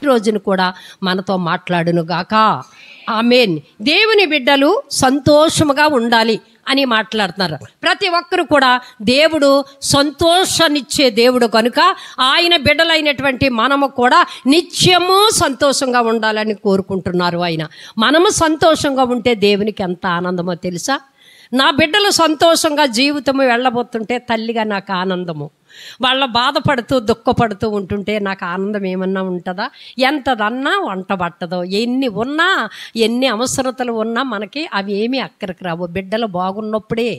రోజున కూడా మనతో మాట్లాడునుగాక. ఆమేన్. దేవుని బిడ్డలు సంతోషముగా ఉండాలి అని మాట్లాడుతున్నారు. ప్రతి ఒక్కరు కూడా దేవుడు సంతోషాన్నిచ్చే దేవుడు కనుక ఆయన బిడ్డలైనటువంటి మనము కూడా నిత్యము సంతోషంగా ఉండాలని కోరుకుంటున్నారు ఆయన. మనము సంతోషంగా ఉంటే దేవునికి ఎంత ఆనందమో తెలుసా? నా బిడ్డలు సంతోషంగా జీవితము వెళ్ళబోతుంటే తల్లిగా నాకు ఆనందము. వాళ్ళ బాధపడుతూ దుఃఖపడుతూ ఉంటుంటే నాకు ఆనందం ఏమన్నా ఉంటుందా? ఎంతదన్నా వంట పట్టదో. ఎన్ని ఉన్నా ఎన్ని అవసరతలు ఉన్నా మనకి అవి ఏమీ అక్కడికి రావు. బిడ్డలు బాగున్నప్పుడే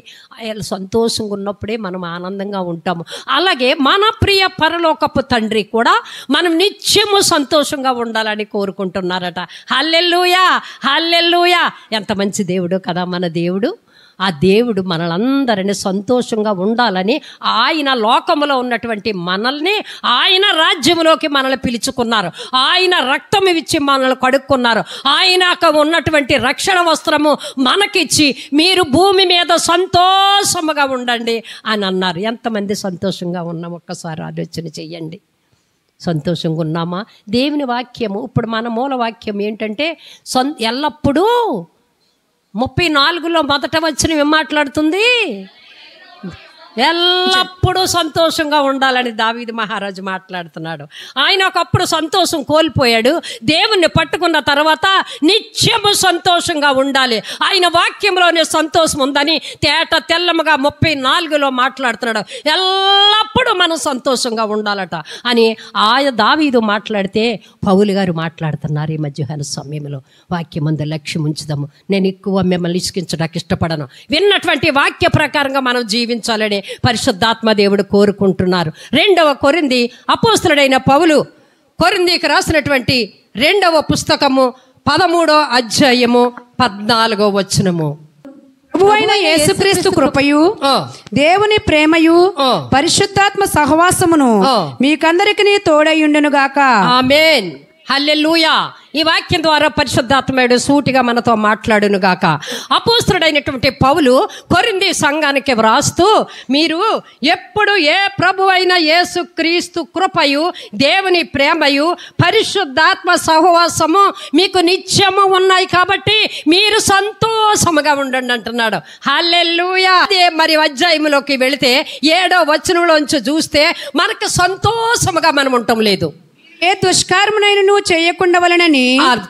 సంతోషంగా ఉన్నప్పుడే మనం ఆనందంగా ఉంటాము. అలాగే మన ప్రియ పరలోకపు తండ్రి కూడా మనం నిత్యము సంతోషంగా ఉండాలని కోరుకుంటున్నారట. హల్లెలూయా, హల్లెలూయా. ఎంత మంచి దేవుడు కదా మన దేవుడు. ఆ దేవుడు మనలందరినీ సంతోషంగా ఉండాలని ఆయన లోకములో ఉన్నటువంటి మనల్ని ఆయన రాజ్యములోకి మనల్ని పిలుచుకున్నారు. ఆయన రక్తము ఇచ్చి మనల్ని కడుక్కున్నారు. ఆయనకు ఉన్నటువంటి రక్షణ వస్త్రము మనకిచ్చి మీరు భూమి మీద సంతోషముగా ఉండండి అని అన్నారు. ఎంతమంది సంతోషంగా ఉన్నాం? ఒక్కసారి ఆలోచన చెయ్యండి. సంతోషంగా ఉన్నామా? దేవుని వాక్యము ఇప్పుడు మన మూల వాక్యం ఏంటంటే ఎల్లప్పుడూ 34లో మొదట వచనం ఏం మాట్లాడుతుంది? ఎల్లప్పుడూ సంతోషంగా ఉండాలని దావీదు మహారాజు మాట్లాడుతున్నాడు. ఆయన ఒకప్పుడు సంతోషం కోల్పోయాడు. దేవుణ్ణి పట్టుకున్న తర్వాత నిత్యము సంతోషంగా ఉండాలి. ఆయన వాక్యంలోనే సంతోషం ఉందని తేట తెల్లముగా 34లో మాట్లాడుతున్నాడు. ఎల్లప్పుడూ మనం సంతోషంగా ఉండాలట అని దావీదు మాట్లాడితే పౌలు గారు మాట్లాడుతున్నారు ఈ మధ్యాహ్న సమయంలో. వాక్యం ముందు లక్ష్యం ఉంచుదాము. నేను ఎక్కువ మిమ్మల్ని ఇసుకించడానికి ఇష్టపడను. విన్నటువంటి వాక్య ప్రకారంగా మనం జీవించాలని పరిశుద్ధాత్మ దేవుడు కోరుకుంటున్నారు. 2వ కొరింథీ అపోస్తలుడైన పౌలు కొరింథీకి రాసినటువంటి 2వ పుస్తకము 13వ అధ్యాయము 14వ వచనము. ప్రభువైన యేసుక్రీస్తు కృపయు దేవుని ప్రేమయు పరిశుద్ధాత్మ సహవాసమును మీకందరికీ తోడైయుండును గాక. ఆమేన్. హల్లెలూయా. ఈ వాక్యం ద్వారా పరిశుద్ధాత్ముడు సూటిగా మనతో మాట్లాడును గాక. అపోస్తలుడైనటువంటి పౌలు కొరింథీ సంఘానికి వ్రాస్తూ మీరు ఎప్పుడు ఏ ప్రభు అయిన యేసుక్రీస్తు కృపయు దేవుని ప్రేమయు పరిశుద్ధాత్మ సహవాసము మీకు నిత్యము ఉన్నాయి కాబట్టి మీరు సంతోషముగా ఉండండి అంటున్నాడు. హల్లెలూయా. మరి అధ్యాయంలోకి వెళితే 7వ వచనంలోంచి చూస్తే మనకు సంతోషముగా మనం ఉండటం లేదు. ఏ దుష్కర్మనైనను చేయకుండా వలనని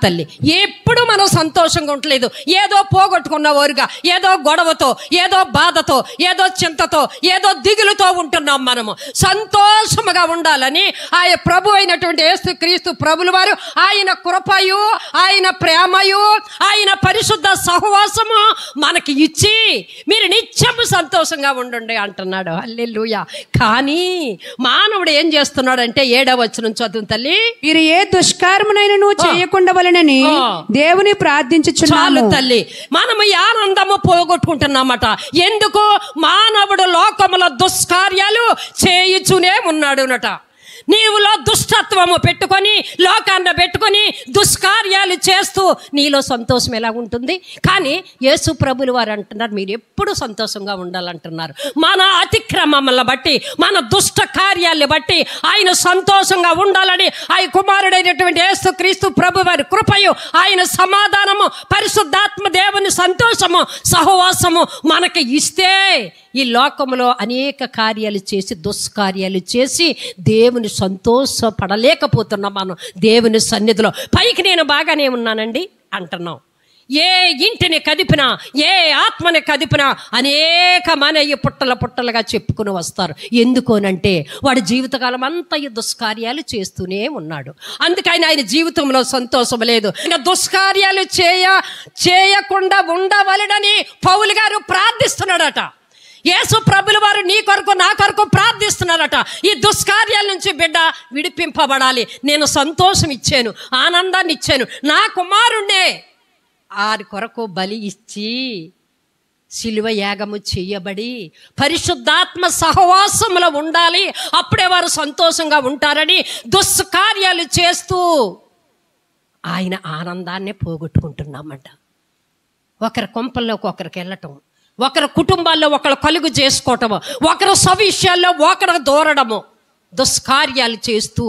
తల్లి ఎప్పుడు మనం సంతోషంగా ఉండలేదు. ఏదో పోగొట్టుకున్న వారుగా, ఏదో గొడవతో, ఏదో బాధతో, ఏదో చింతతో, ఏదో దిగులుతో ఉంటున్నాం. మనము సంతోషముగా ఉండాలని ఆయన ప్రభు అయినటువంటి యేసుక్రీస్తు ప్రభుల వారు ఆయన కృపయు ఆయన ప్రేమయు ఆయన పరిశుద్ధ సహవాసము మనకి ఇచ్చి మీరు నిత్యము సంతోషంగా ఉండండి అంటున్నాడు. హల్లెలూయా. కానీ మానవుడు ఏం చేస్తున్నాడంటే 7వ వచనం చదువు తల్లి. మీరు ఏ దుష్కర్మనైనను చేయకుండా వలనని దేవుని ప్రార్థించుచున్నాము. తల్లి మనము ఆనందము పోగొట్టుకుంటున్నామట. ఎందుకు? మానవుడు లోకముల దుష్కార్యాలు చేయుచునే ఉన్నాడునట. నీవులో దుష్టత్వము పెట్టుకొని లోకాన్ని పెట్టుకొని దుష్కార్యాలు చేస్తూ నీలో సంతోషం ఎలా ఉంటుంది? కానీ యేసు ప్రభులు వారు అంటున్నారు మీరు ఎప్పుడు సంతోషంగా ఉండాలంటున్నారు. మన అతిక్రమములను బట్టి మన దుష్ట కార్యాలను బట్టి ఆయన సంతోషంగా ఉండాలని ఆయన కుమారుడైనటువంటి యేసుక్రీస్తు ప్రభు వారి కృపయు ఆయన సమాధానము పరిశుద్ధాత్మ దేవుని సంతోషము సహవాసము మనకి ఇస్తే ఈ లోకంలో అనేక కార్యాలు చేసి దుష్కార్యాలు చేసి దేవుని సంతోషపడలేకపోతున్నాం. మనం దేవుని సన్నిధిలో పైకి నేను బాగానే ఉన్నానండి అంటున్నాం. ఏ ఇంటిని కదిపినా ఏ ఆత్మని కదిపినా అనేకమైన పుట్టలుగా చెప్పుకుని వస్తారు. ఎందుకోనంటే వాడి జీవితకాలం అంతా ఈ దుష్కార్యాలు చేస్తూనే ఉన్నాడు. అందుకని ఆయన జీవితంలో సంతోషం లేదు. ఇంకా దుష్కార్యాలు చేయకుండా ఉండవలెనని పౌలు గారు ప్రార్థిస్తున్నాడట. యేసు ప్రభుల వారు నీ కొరకు నా కొరకు ప్రార్థిస్తున్నారట. ఈ దుష్కార్యాల నుంచి బిడ్డ విడిపింపబడాలి. నేను సంతోషం ఇచ్చాను, ఆనందాన్ని ఇచ్చాను. నా కుమారుణ్ణే ఆరి కొరకు బలి ఇచ్చి శిలువ యాగము చేయబడి పరిశుద్ధాత్మ సహవాసములో ఉండాలి. అప్పుడే వారు సంతోషంగా ఉంటారని దుష్కార్యాలు చేస్తూ ఆయన ఆనందాన్నే పోగొట్టుకుంటున్నామంట. ఒకరి కొంపల్లోకి ఒకరికి వెళ్ళటం, ఒకరి కుటుంబాల్లో ఒకరు కలుగు చేసుకోవటము, ఒకరు సవిషయాల్లో ఒకరు దూరడము, దుష్కార్యాలు చేస్తూ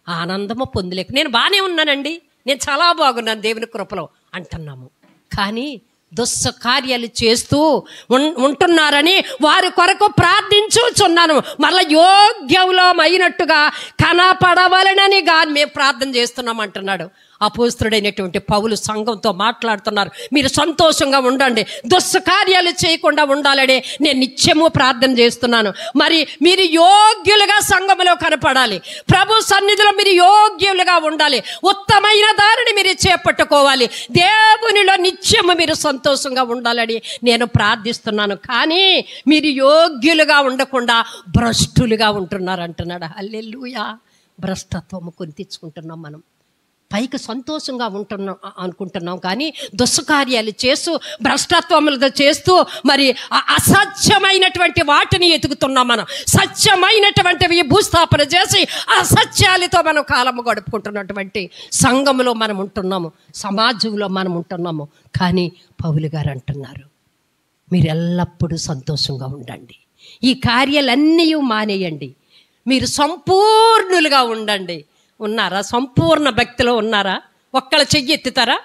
ఆనందము పొందలేక నేను బాగానే ఉన్నానండి, నేను చాలా బాగున్నాను దేవుని కృపలో అంటున్నాము. కానీ దుస్సకార్యాలు చేస్తూ ఉంటున్నారని వారి కొరకు ప్రార్థించుచున్నాను. మళ్ళీ యోగ్యంలో అయినట్టుగా కనపడవలనని గాని మేము ప్రార్థన చేస్తున్నాం అంటున్నాడు అపోస్తలుడైనటువంటి పౌలు. సంఘంతో మాట్లాడుతున్నారు, మీరు సంతోషంగా ఉండండి, దుస్సకార్యాలు చేయకుండా ఉండాలని నేను నిత్యము ప్రార్థన చేస్తున్నాను. మరి మీరు యోగ్యులుగా సంఘములో కనపడాలి, ప్రభు సన్నిధిలో మీరు యోగ్యులుగా ఉండాలి, ఉత్తమైన దారిని మీరు చేపట్టుకోవాలి, దేవునిలో నిత్యము మీరు సంతోషంగా ఉండాలని నేను ప్రార్థిస్తున్నాను. కానీ మీరు యోగ్యులుగా ఉండకుండా భ్రష్టులుగా ఉంటున్నారు అంటున్నాడు. హల్లెలూయా. భ్రష్టత్వము కొని తెచ్చుకుంటున్నాం మనం. పైకి సంతోషంగా ఉంటున్నాం అనుకుంటున్నాం, కానీ దుస్సకార్యాలు చేస్తూ భ్రష్టత్వములతో చేస్తూ మరి అసత్యమైనటువంటి వాటిని ఎతుకుతున్నాం మనం. సత్యమైనటువంటివి భూస్థాపన చేసి అసత్యాలతో మనం కాలము గడుపుకుంటున్నటువంటి సంఘంలో మనం ఉంటున్నాము, సమాజంలో మనం ఉంటున్నాము. కానీ పౌలు గారు అంటున్నారు, మీరు ఎల్లప్పుడూ సంతోషంగా ఉండండి, ఈ కార్యాలన్నీ మానేయండి, మీరు సంపూర్ణులుగా ఉండండి. ఉన్నారా? సంపూర్ణ భక్తిలో ఉన్నారా? ఒక్కళ్ళ చెయ్యి ఎత్తుతారా?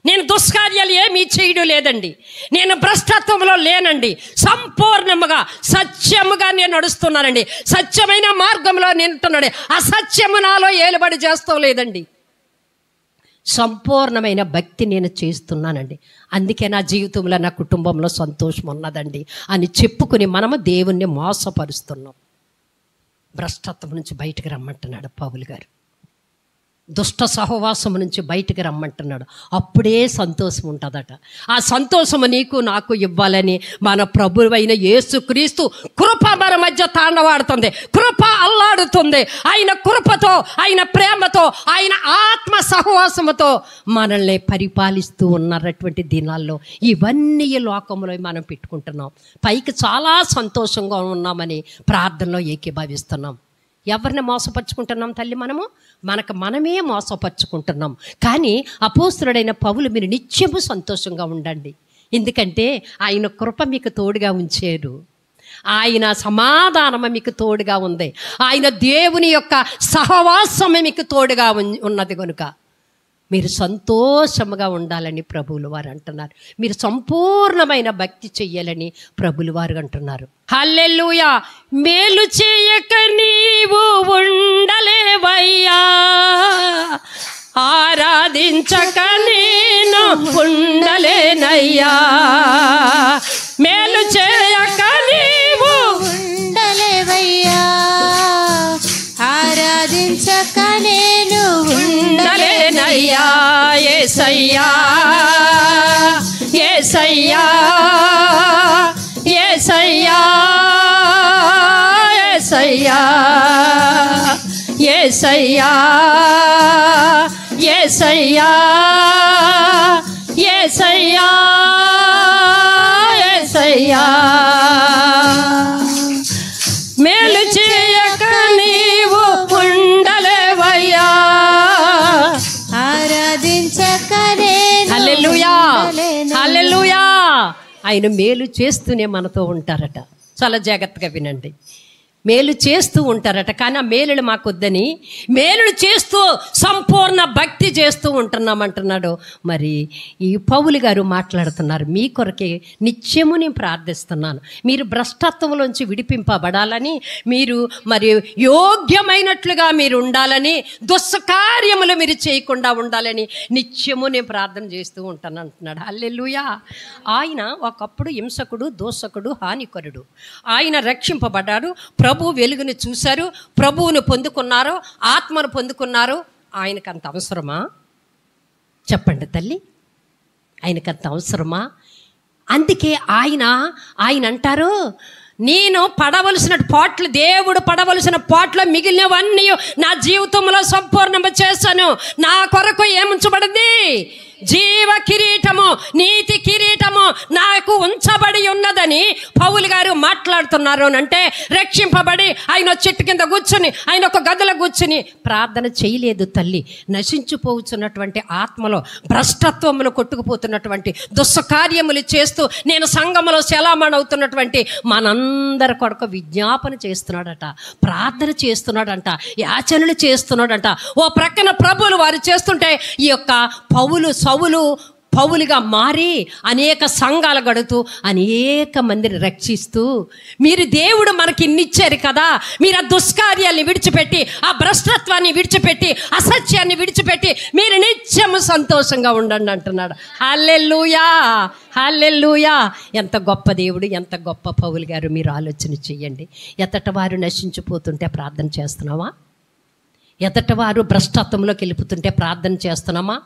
నేను దుష్కార్యాలు ఏమీ చేయడం లేదండి, నేను భ్రష్టత్వంలో లేనండి, సంపూర్ణముగా సత్యముగా నేను నడుస్తున్నానండి, సత్యమైన మార్గంలో నేను ఉంటున్నాడు, అసత్యము నాలో ఏలుబడి చేస్తాం లేదండి, సంపూర్ణమైన భక్తి నేను చేస్తున్నానండి, అందుకే నా జీవితంలో నా కుటుంబంలో సంతోషం ఉన్నదండి అని చెప్పుకుని మనము దేవుణ్ణి మోసపరుస్తున్నాం. భ్రష్టత్వం నుంచి బయటకు రమ్మంటున్నాడు పౌలు గారు, దుష్ట సహవాసం నుంచి బయటకు రమ్మంటున్నాడు. అప్పుడే సంతోషం ఉంటుందట. ఆ సంతోషము నీకు నాకు ఇవ్వాలని మన ప్రభువైన యేసుక్రీస్తు కృప మన మధ్య తాండవాడుతుంది, కృప అల్లాడుతుంది. ఆయన కృపతో, ఆయన ప్రేమతో, ఆయన ఆత్మ సహవాసముతో మనల్ని పరిపాలిస్తూ ఉన్నటువంటి దినాల్లో ఇవన్నీ ఈ లోకంలో మనం పెట్టుకుంటున్నాం. పైకి చాలా సంతోషంగా ఉన్నామని ప్రార్థనలో ఏకీభవిస్తున్నాం. ఎవరిని మోసపరుచుకుంటున్నాం తల్లి? మనకు మనమే మోసపరుచుకుంటున్నాం. కానీ అపోస్తలుడైన పౌలు మీరు నిత్యము సంతోషంగా ఉండండి, ఎందుకంటే ఆయన కృప మీకు తోడుగా ఉంచారు, ఆయన సమాధానము మీకు తోడుగా ఉంది, ఆయన దేవుని యొక్క సహవాసము మీకు తోడుగా ఉన్నది కనుక మీరు సంతోషముగా ఉండాలని ప్రభువులు వారు అంటున్నారు. మీరు సంపూర్ణమైన భక్తి చెయ్యాలని ప్రభువులు వారు అంటున్నారు. హల్లెలూయా. మేలు చేయక నీవు ఉండలేవయ్యా, ఆరాధించక నేను ఉండలేనయ్యా, మేలు చేయక నీవు ఉండలేవయ్యా, ఆరాధించక నేను ఉండలేనయ్యా. యేసయ్యా, యేసయ్యా, యేసయ్యా, యేసయ్యా, యేసయ్యా, యేసయ్యా, యేసయ్యా, యేసయ్యా. మేలు చేయక నీవు ఉండలేవయ్యా, ఆరాధించక నేను హల్లెలూయా, ఉండలేనయ్యా. హల్లెలూయా. ఆయన మేలు చేస్తూనే మనతో ఉంటారట. చాలా జాగ్రత్తగా వినండి. మేలు చేస్తూ ఉంటారట, కానీ ఆ మేలులు మాకొద్దని మేలులు చేస్తూ సంపూర్ణ భక్తి చేస్తూ ఉంటున్నామంటున్నాడు. మరి ఈ పౌలు గారు మాట్లాడుతున్నారు, మీ కొరకే నిత్యము నేను ప్రార్థిస్తున్నాను, మీరు భ్రష్టత్వంలోంచి విడిపింపబడాలని, మీరు మరి యోగ్యమైనట్లుగా మీరు ఉండాలని, దుస్కార్యములు మీరు చేయకుండా ఉండాలని నిత్యము నేను ప్రార్థన చేస్తూ ఉంటాను అంటున్నాడు. హల్లెలూయా. ఆయన ఒకప్పుడు హింసకుడు, దోషకుడు, హానికరుడు. ఆయన రక్షింపబడ్డాడు, ప్రభు వెలుగుని చూశారు, ప్రభువును పొందుకున్నారు, ఆత్మను పొందుకున్నారు. ఆయనకంత అవసరమా? చెప్పండి తల్లి, ఆయనకంత అవసరమా? అందుకే ఆయన అంటారు, నేను పడవలసిన పాటలు, దేవుడు పడవలసిన పాటలు మిగిలినవన్నీ నా జీవితంలో సంపూర్ణము చేశాను. నా కొరకు ఏముంచబడింది? జీవ కిరీటము, నీతి కిరీటము నాకు ఉంచబడి ఉన్నదని పౌలు గారు మాట్లాడుతున్నారు అంటే రక్షింపబడి ఆయన చెట్టు కింద కూర్చుని, ఆయన ఒక గదిలో కూర్చుని ప్రార్థన చేయలేదు తల్లి. నశించిపోతున్నటువంటి ఆత్మలో భ్రష్టత్వములు కొట్టుకుపోతున్నటువంటి దుస్సకార్యములు చేస్తూ నేను సంఘములో శలామణవుతున్నటువంటి మనందరి కొరకు విజ్ఞాపన చేస్తున్నాడట, ప్రార్థన చేస్తున్నాడంట, యాచనలు చేస్తున్నాడంట. ఓ ప్రక్కన ప్రభువులు వారు చేస్తుంటే ఈ యొక్క పౌలుగా మారి అనేక సంఘాలు గడుతూ అనేక మందిని రక్షిస్తూ, మీరు దేవుడు మనకి ఇన్నిచ్చారు కదా, మీరు ఆ దుష్కార్యాన్ని విడిచిపెట్టి, ఆ భ్రష్టత్వాన్ని విడిచిపెట్టి, అసత్యాన్ని విడిచిపెట్టి మీరు నిత్యము సంతోషంగా ఉండండి అంటున్నాడు. హల్లెలూయా, హల్లెలూయా. ఎంత గొప్ప దేవుడు, ఎంత గొప్ప పౌలు గారు. మీరు ఆలోచన చెయ్యండి. ఎతట వారు నశించిపోతుంటే ప్రార్థన చేస్తున్నావా? ఎతట వారు భ్రష్టత్వంలోకి వెళ్ళిపోతుంటే ప్రార్థన చేస్తున్నామా?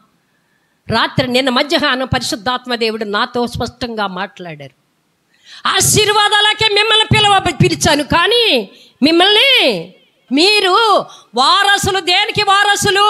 రాత్రి నిన్న మధ్యాహ్నం పరిశుద్ధాత్మ దేవుడు నాతో స్పష్టంగా మాట్లాడారు. ఆశీర్వాదాలకే మిమ్మల్ని పిలిచాను, కానీ మిమ్మల్ని మీరు వారసులు, దేనికి వారసులు?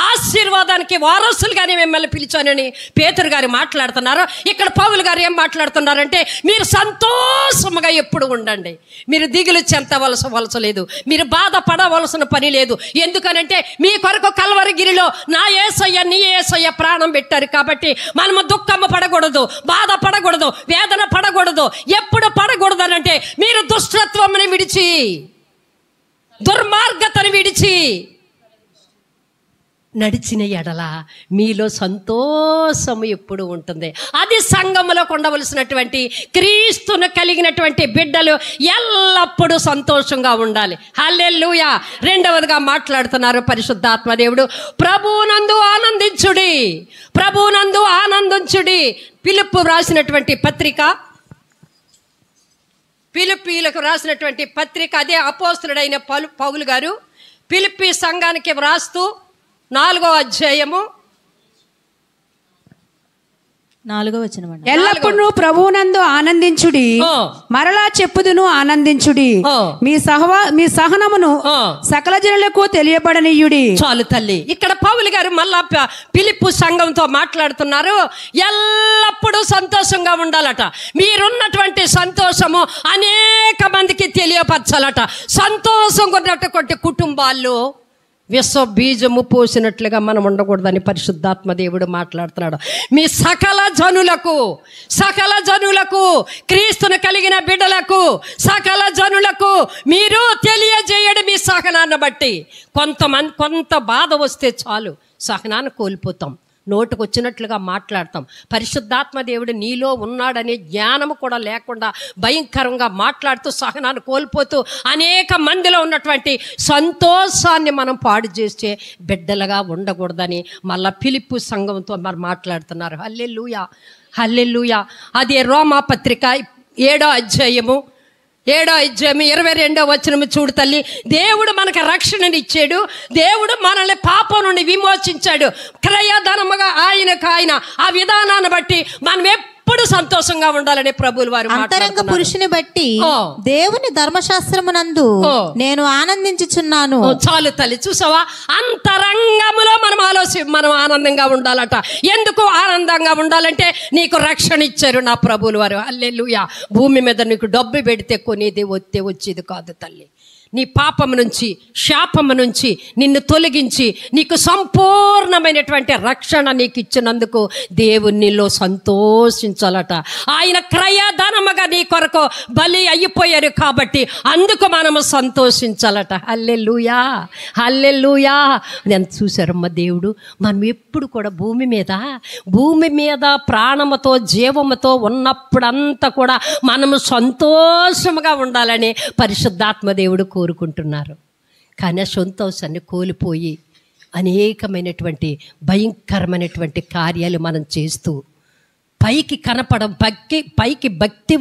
ఆశీర్వాదానికి వారసులుగానే మిమ్మల్ని పిలిచానని పేతురు గారు మాట్లాడుతున్నారు. ఇక్కడ పౌలు గారు ఏం మాట్లాడుతున్నారంటే మీరు సంతోషముగా ఎప్పుడు ఉండండి, మీరు దిగులు చెందవలస లేదు, మీరు బాధపడవలసిన పని లేదు. ఎందుకనంటే మీ కొరకు కల్వరిగిరిలో నా యేసయ్య నీ యేసయ్య ప్రాణం పెట్టారు కాబట్టి మనము దుఃఖము పడకూడదు, బాధపడకూడదు, వేదన పడకూడదు. ఎప్పుడు పడకూడదు అనంటే మీరు దుష్టత్వముని విడిచి, దుర్మార్గతను విడిచి నడిచిన ఎడల మీలో సంతోషము ఎప్పుడు ఉంటుంది. అది సంఘములో ఉండవలసినటువంటి క్రీస్తును కలిగినటువంటి బిడ్డలు ఎల్లప్పుడూ సంతోషంగా ఉండాలి. హల్లెలూయా. రెండవదిగా మాట్లాడుతున్నారు పరిశుద్ధాత్మ దేవుడు, ప్రభువునందు ఆనందించుడి, ప్రభువునందు ఆనందించుడి. ఫిలిప్పు రాసినటువంటి పత్రిక, ఫిలిప్పీలకు రాసినటువంటి పత్రిక, అదే అపోస్తలుడైన పౌలు గారు ఫిలిప్పీ సంఘానికి వ్రాస్తూ 4వ అధ్యాయము 4వ వచనం. ఎల్లప్పుడూ ప్రభువునందు ఆనందించుడి, మరలా చెప్పుదును ఆనందించుడి, మీ సహనమును సకల జనులకు తెలియబడనీయుడి. చాలు తల్లి. ఇక్కడ పౌలు గారు మళ్ళా ఫిలిప్పు సంఘంతో మాట్లాడుతున్నారు. ఎల్లప్పుడూ సంతోషంగా ఉండాలట. మీరున్నటువంటి సంతోషము అనేక మందికి తెలియపరచాలట. సంతోషంగా ఉన్నటువంటి కుటుంబాల్లో విశ్వ బీజము పోసినట్లుగా మనం ఉండకూడదని పరిశుద్ధాత్మ దేవుడు మాట్లాడుతున్నాడు. మీ సకల జనులకు క్రీస్తును కలిగిన బిడ్డలకు, సకల జనులకు మీరు తెలియజేయడం. మీ సహనాన్ని బట్టి కొంత బాధ వస్తే చాలు సహనాన్ని కోల్పోతాం, నోటుకు వచ్చినట్లుగా మాట్లాడతాం. పరిశుద్ధాత్మ దేవుడు నీలో ఉన్నాడనే జ్ఞానము కూడా లేకుండా భయంకరంగా మాట్లాడుతూ సహనాన్ని కోల్పోతూ అనేక మందిలో ఉన్నటువంటి సంతోషాన్ని మనం పాడు చేసే బిడ్డలుగా ఉండకూడదని మళ్ళా ఫిలిప్పు సంఘంతో మరి మాట్లాడుతున్నారు. హల్లెలూయా, హల్లెలూయా. అదే రోమా పత్రిక 7వ అధ్యాయము 22వ వచనము చూడు తల్లి. దేవుడు మనకు రక్షణనిచ్చాడు, దేవుడు మనల్ని పాపం నుండి విమోచించాడు. క్రయధనముగా ఆయన ఆ విధానాన్ని బట్టి మనం ఎప్పుడు సంతోషంగా ఉండాలని ప్రభువులు వారు అంతరంగ పురుషుని బట్టి దేవుని ధర్మశాస్త్రమునందు నేను ఆనందించుచున్నాను. చాలు తల్లి, చూసావా? అంతరంగములో మనం ఆనందంగా ఉండాలట. ఎందుకు ఆనందంగా ఉండాలంటే నీకు రక్షణ ఇచ్చారు నా ప్రభువులు వారు. హల్లెలూయా. భూమి మీద నీకు డబ్బు పెడితే కొనేది వచ్చేది కాదు తల్లి. నీ పాపము నుంచి, శాపము నుంచి నిన్ను తొలగించి నీకు సంపూర్ణమైనటువంటి రక్షణ నీకు ఇచ్చినందుకు దేవునిలో సంతోషించాలట. ఆయన క్రయధనముగా నీ కొరకు బలి అయిపోయారు కాబట్టి అందుకు మనము సంతోషించాలట. హల్లెలూయా, హల్లెలూయా. ఎంత చూశారమ్మ దేవుడు. మనం ఎప్పుడు కూడా భూమి మీద ప్రాణముతో జీవముతో ఉన్నప్పుడంతా కూడా మనము సంతోషముగా ఉండాలని పరిశుద్ధాత్మ దేవుడు కోరుకుంటున్నారు. కానీ ఆ సంతోషాన్ని కోల్పోయి అనేకమైనటువంటి భయంకరమైనటువంటి కార్యాలు మనం చేస్తూ పైకి కనపడం, పైకి భక్తి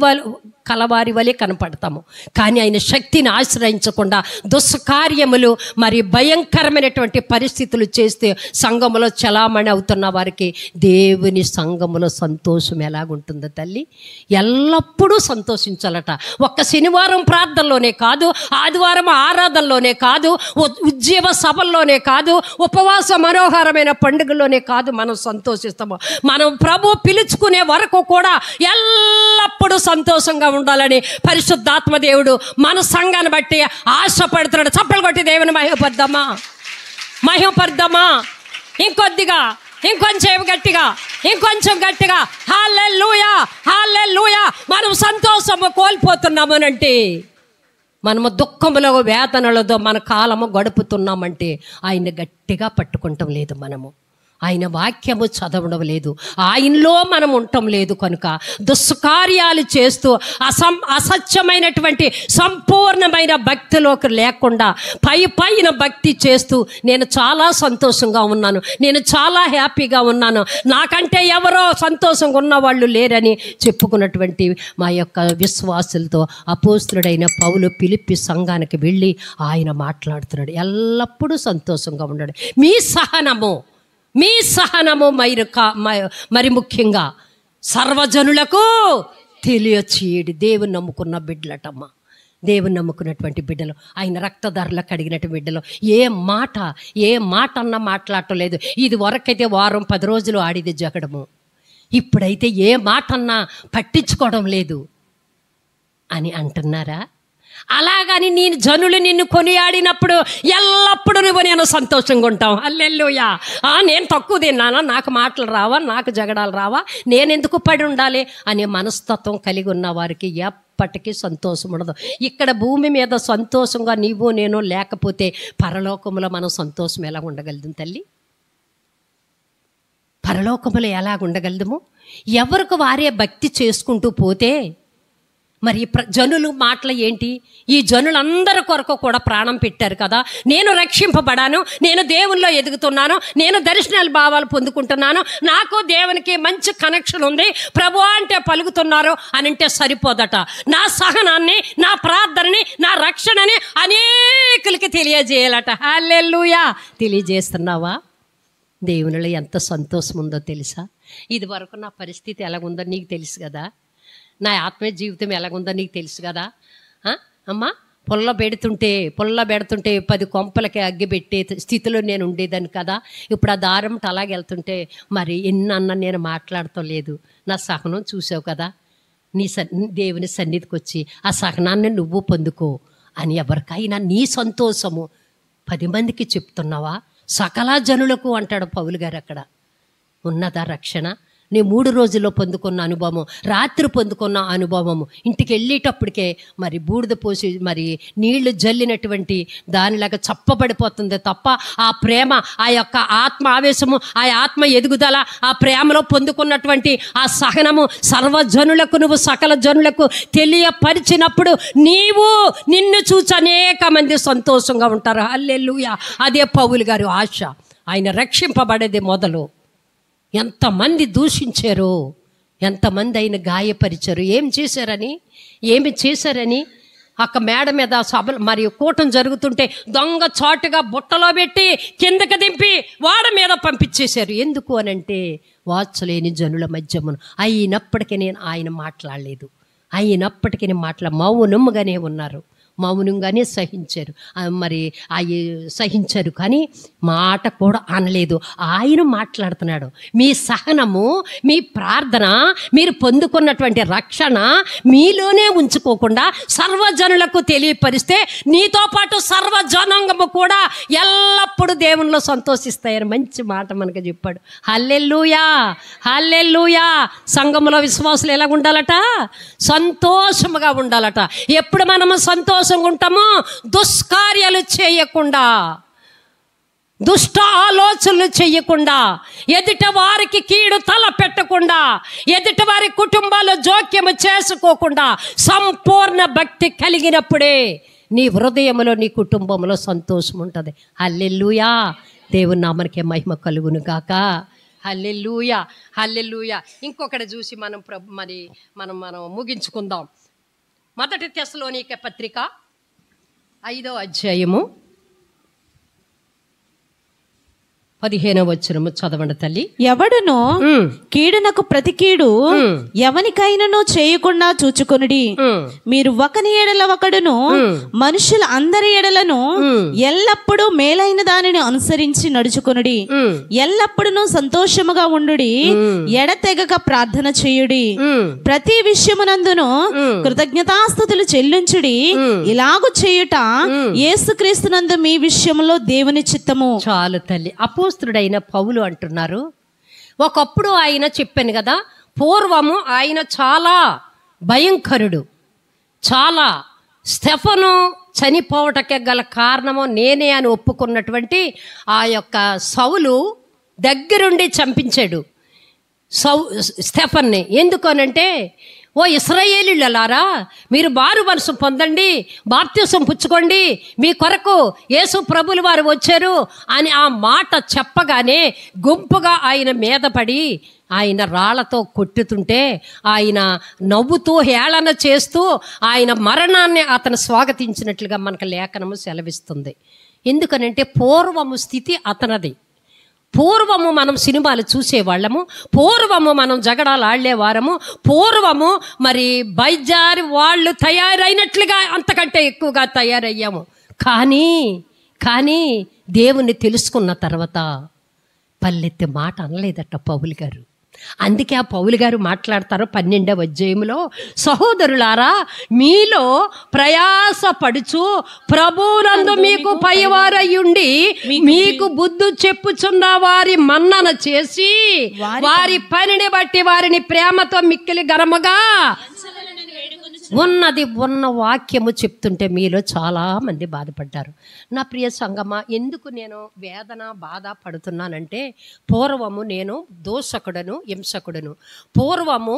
కలవారి వలె కనపడతాము. కానీ ఆయన శక్తిని ఆశ్రయించకుండా దుష్కార్యములు మరి భయంకరమైనటువంటి పరిస్థితులు చేస్తే సంఘములో చలామణి అవుతున్న వారికి దేవుని సంఘములో సంతోషం ఎలాగుంటుందో తల్లి, ఎల్లప్పుడూ సంతోషించాలట. ఒక్క శనివారం ప్రార్థనలోనే కాదు, ఆదివారం ఆరాధనలోనే కాదు, ఉద్యోగ సభల్లోనే కాదు, ఉపవాస మనోహరమైన పండుగల్లోనే కాదు మనం సంతోషిస్తాము. మనం ప్రభు పిలుచుకునే వరకు కూడా ఎల్లప్పుడూ సంతోషంగా ఉండాలని పరిశుద్ధాత్మ దేవుడు మన సంఘాన్ని బట్టి ఆశపడుతున్నాడు. చప్పలు కొట్టి దేవుని మహిమపర్దామా. ఇంకొద్దిగా, ఇంకొంచెం గట్టిగా హల్లెలూయా హల్లెలూయా. మనం సంతోషము కోల్పోతున్నామనంటే, మనము దుఃఖములో వేదనలతో మన కాలము గడుపుతున్నామంటే ఆయన్ని గట్టిగా పట్టుకుంటాం లేదు, మనము ఆయన వాక్యము చదవడం లేదు, ఆయనలో మనం ఉండటం లేదు. కనుక దుష్కార్యాలు చేస్తూ అసత్యమైనటువంటి సంపూర్ణమైన భక్తిలోకి లేకుండా పైన భక్తి చేస్తూ నేను చాలా సంతోషంగా ఉన్నాను, నేను చాలా హ్యాపీగా ఉన్నాను, నాకంటే ఎవరో సంతోషంగా ఉన్నవాళ్ళు లేరని చెప్పుకున్నటువంటి మా యొక్క విశ్వాసులతో అపోస్తులుడైన పౌలు ఫిలిప్పీ సంఘానికి వెళ్ళి ఆయన మాట్లాడుతున్నాడు. ఎల్లప్పుడూ సంతోషంగా ఉన్నాడు. మీ సహనము మరి ముఖ్యంగా సర్వజనులకు తెలియచేయడు. దేవుని నమ్ముకున్న బిడ్డలటమ్మ, దేవుని నమ్ముకున్నటువంటి బిడ్డలు, ఆయన రక్తధారలకు అడిగినటువంటి బిడ్డలు ఏ మాట అన్నా మాట్లాడటం లేదు. ఇది వరకైతే వారం 10 రోజులు ఆడిది జగడము, ఇప్పుడైతే ఏ మాట అన్నా పట్టించుకోవడం లేదు అని అంటున్నారా? అలాగని జనులు నిన్ను కొనియాడినప్పుడు ఎల్లప్పుడూ నేను సంతోషంగా ఉంటాం. హల్లెలూయా. నేను తక్కువ తిన్నానా, నాకు మాటలు రావా, నాకు జగడాలు రావా, నేనెందుకు పడి ఉండాలి అనే మనస్తత్వం కలిగి ఉన్న వారికి ఎప్పటికీ సంతోషం ఉండదు. ఇక్కడ భూమి మీద సంతోషంగా నీవు నేను లేకపోతే పరలోకములో మనం సంతోషం ఎలా ఉండగలదు తల్లి? పరలోకములో ఎలా ఉండగలదుము? ఎవరికి వారే భక్తి చేసుకుంటూ పోతే మరి జనులు మాటలు ఏంటి? ఈ జనులందరి కొరకు కూడా ప్రాణం పెట్టారు కదా. నేను రక్షింపబడాను, నేను దేవుల్లో ఎదుగుతున్నాను, నేను దర్శనాల భావాలు పొందుకుంటున్నాను, నాకు దేవునికి మంచి కనెక్షన్ ఉంది, ప్రభు అంటే పలుకుతున్నారు అని అంటే సరిపోదట. నా సహనాన్ని, నా ప్రార్థనని, నా రక్షణని అనేకులకి తెలియజేయాలట. హల్లెలూయా. తెలియజేస్తున్నావా? దేవునిలో ఎంత సంతోషం ఉందో తెలుసా? ఇది వరకు నా పరిస్థితి ఎలాగుందో నీకు తెలుసు కదా, నా ఆత్మీయ జీవితం ఎలాగుందో నీకు తెలుసు కదా. అమ్మా, పొల్ల పెడుతుంటే 10 కొంపలకి అగ్గి పెట్టే స్థితిలో నేను ఉండేదాన్ని కదా. ఇప్పుడు ఆ దారం అలాగే వెళ్తుంటే మరి ఎన్నన్నా నేను మాట్లాడటం లేదు. నా సహనం చూసావు కదా. దేవుని సన్నిధికి వచ్చి ఆ సహనాన్ని నువ్వు పొందుకో అని ఎవరికైనా నీ సంతోషము 10 మందికి చెప్తున్నావా? సకల జనులకు అంటాడు పౌలు గారు. అక్కడ ఉన్నదా రక్షణ? నీ 3 రోజుల్లో పొందుకున్న అనుభవము, రాత్రి పొందుకున్న అనుభవము, ఇంటికి వెళ్ళేటప్పటికే మరి బూడిద పోసి మరి నీళ్లు జల్లినటువంటి దానిలాగా చప్పబడిపోతుంది తప్ప ఆ ప్రేమ, ఆ యొక్క ఆత్మ ఆవేశము, ఆ ఆత్మ ఎదుగుదల, ఆ ప్రేమలో పొందుకున్నటువంటి ఆ సహనము సర్వజనులకు, నువ్వు సకల జనులకు తెలియపరిచినప్పుడు నిన్ను చూసి అనేక మంది సంతోషంగా ఉంటారు. హల్లెలూయా. అదే పౌలు గారు ఆశ. ఆయన రక్షింపబడేది మొదలు. ఎంతమంది దూషించారు, ఎంతమంది ఆయన గాయపరిచారు, ఏమి చేశారని అక్క మేడ మీద సభలు మరి కూటం జరుగుతుంటే దొంగ చాటుగా బుట్టలో పెట్టి కిందకి దింపి వాడ మీద పంపించేశారు. ఎందుకు అనంటే వాచలేని జనుల మధ్యమును. అయినప్పటికీ ఆయన మాట్లాడలేదు, మౌనముగానే ఉన్నారు, మౌనంగానే సహించారు కానీ మాట కూడా అనలేదు. ఆయన మాట్లాడుతున్నాడు. మీ సహనము, మీ ప్రార్థన, మీరు పొందుకున్నటువంటి రక్షణ మీలోనే ఉంచుకోకుండా సర్వజనులకు తెలియపరిస్తే నీతో పాటు సర్వజనాంగము కూడా ఎల్లప్పుడూ దేవునిలో సంతోషిస్తాయని మంచి మాట మనకు చెప్పాడు. హల్లెలూయా హల్లెలూయా. సంఘములో విశ్వాసులు ఎలా ఉండాలట? సంతోషముగా ఉండాలట. ఎప్పుడు మనము సంతోషంగా ఉంటామో దుష్కార్యాలు చేయకుండా, దుష్ట ఆలోచనలు చేయకుండా, ఎదుటి వారికి కీడు తల పెట్టకుండా, ఎదుటి వారి కుటుంబాలు జోక్యము చేసుకోకుండా సంపూర్ణ భక్తి కలిగినప్పుడే నీ హృదయంలో, నీ కుటుంబంలో సంతోషం ఉంటుంది. హల్లెలూయా. దేవుని నామమునకే మహిమ కలుగును గాక. హల్లెలూయా హల్లెలూయా. ఇంకొకటి చూసి మనం ముగించుకుందాం. మొదటి తెస్సలోనికే పత్రిక 5వ అధ్యాయము 15వ వచనము చదవండి తల్లి. ఎవడును కీడునకు ప్రతి కీడు ఎవనికైనను చేయకుండా చూచుకొనుడి. మీరు ఒకని ఎడల ఒకడును మనుషుల అందరి ఎడలను ఎల్లప్పుడూ మేలైన దానిని అనుసరించి నడుచుకొనుడి. ఎల్లప్పుడూ సంతోషముగా ఉండుడి. ఎడతెగక ప్రార్థన చేయుడి. ప్రతి విషయమునందును కృతజ్ఞతాస్తుతులు చెల్లించుడి. ఇలాగు చేయుట యేసుక్రీస్తునందు మీ విషయంలో దేవుని చిత్తము. చాలు తల్లి. అపోస్తుడైన పౌలు అంటున్నారు, ఒకప్పుడు ఆయన చెప్పాను కదా, పూర్వము ఆయన చాలా భయంకరుడు, చాలా స్టెఫను చనిపోవటకే గల కారణము నేనే అని ఒప్పుకున్నటువంటి ఆ యొక్క సౌలు దగ్గరుండి చంపించాడు స్టెఫన్ని. ఎందుకనంటే, ఓ ఇశ్రాయేలీయులారా, మీరు మారు మనసు పొందండి, బాప్తిసం పుచ్చుకోండి, మీ కొరకు యేసు ప్రభులు వారు వచ్చారు అని ఆ మాట చెప్పగానే గుంపుగా ఆయన మీద పడి ఆయన రాళ్లతో కొట్టుతుంటే ఆయన నవ్వుతూ హేళన చేస్తూ ఆయన మరణాన్ని అతను స్వాగతించినట్లుగా మనకు లేఖనము సెలవిస్తుంది. ఎందుకనంటే పూర్వము స్థితి అతనది. పూర్వము మనం సినిమాలు చూసేవాళ్ళము, పూర్వము మనం జగడాలు ఆడలేవారము, పూర్వము మరి బైజారి వాళ్ళు తయారైనట్లుగా అంతకంటే ఎక్కువగా తయారయ్యాము. కానీ దేవుణ్ణి తెలుసుకున్న తర్వాత పల్లెత్తి మాట అనలేదట పౌలు గారు. అందుకే ఆ పౌలు గారు మాట్లాడతారు 12వ అధ్యాయంలో, సహోదరులారా, మీలో ప్రయాసపడుచు ప్రభువునందు మీకు పైవారయ్యుండి మీకు బుద్ధి చెప్పుచున్న వారి మన్నన చేసి వారి పనిని బట్టి వారిని ప్రేమతో మిక్కిలి గరముగా ఉన్నది ఉన్న వాక్యము చెప్తుంటే మీలో చాలామంది బాధపడ్డారు. నా ప్రియ సంగమా, ఎందుకు నేను వేదన బాధ పడుతున్నానంటే, పూర్వము నేను దోషకుడను, హింసకుడను. పూర్వము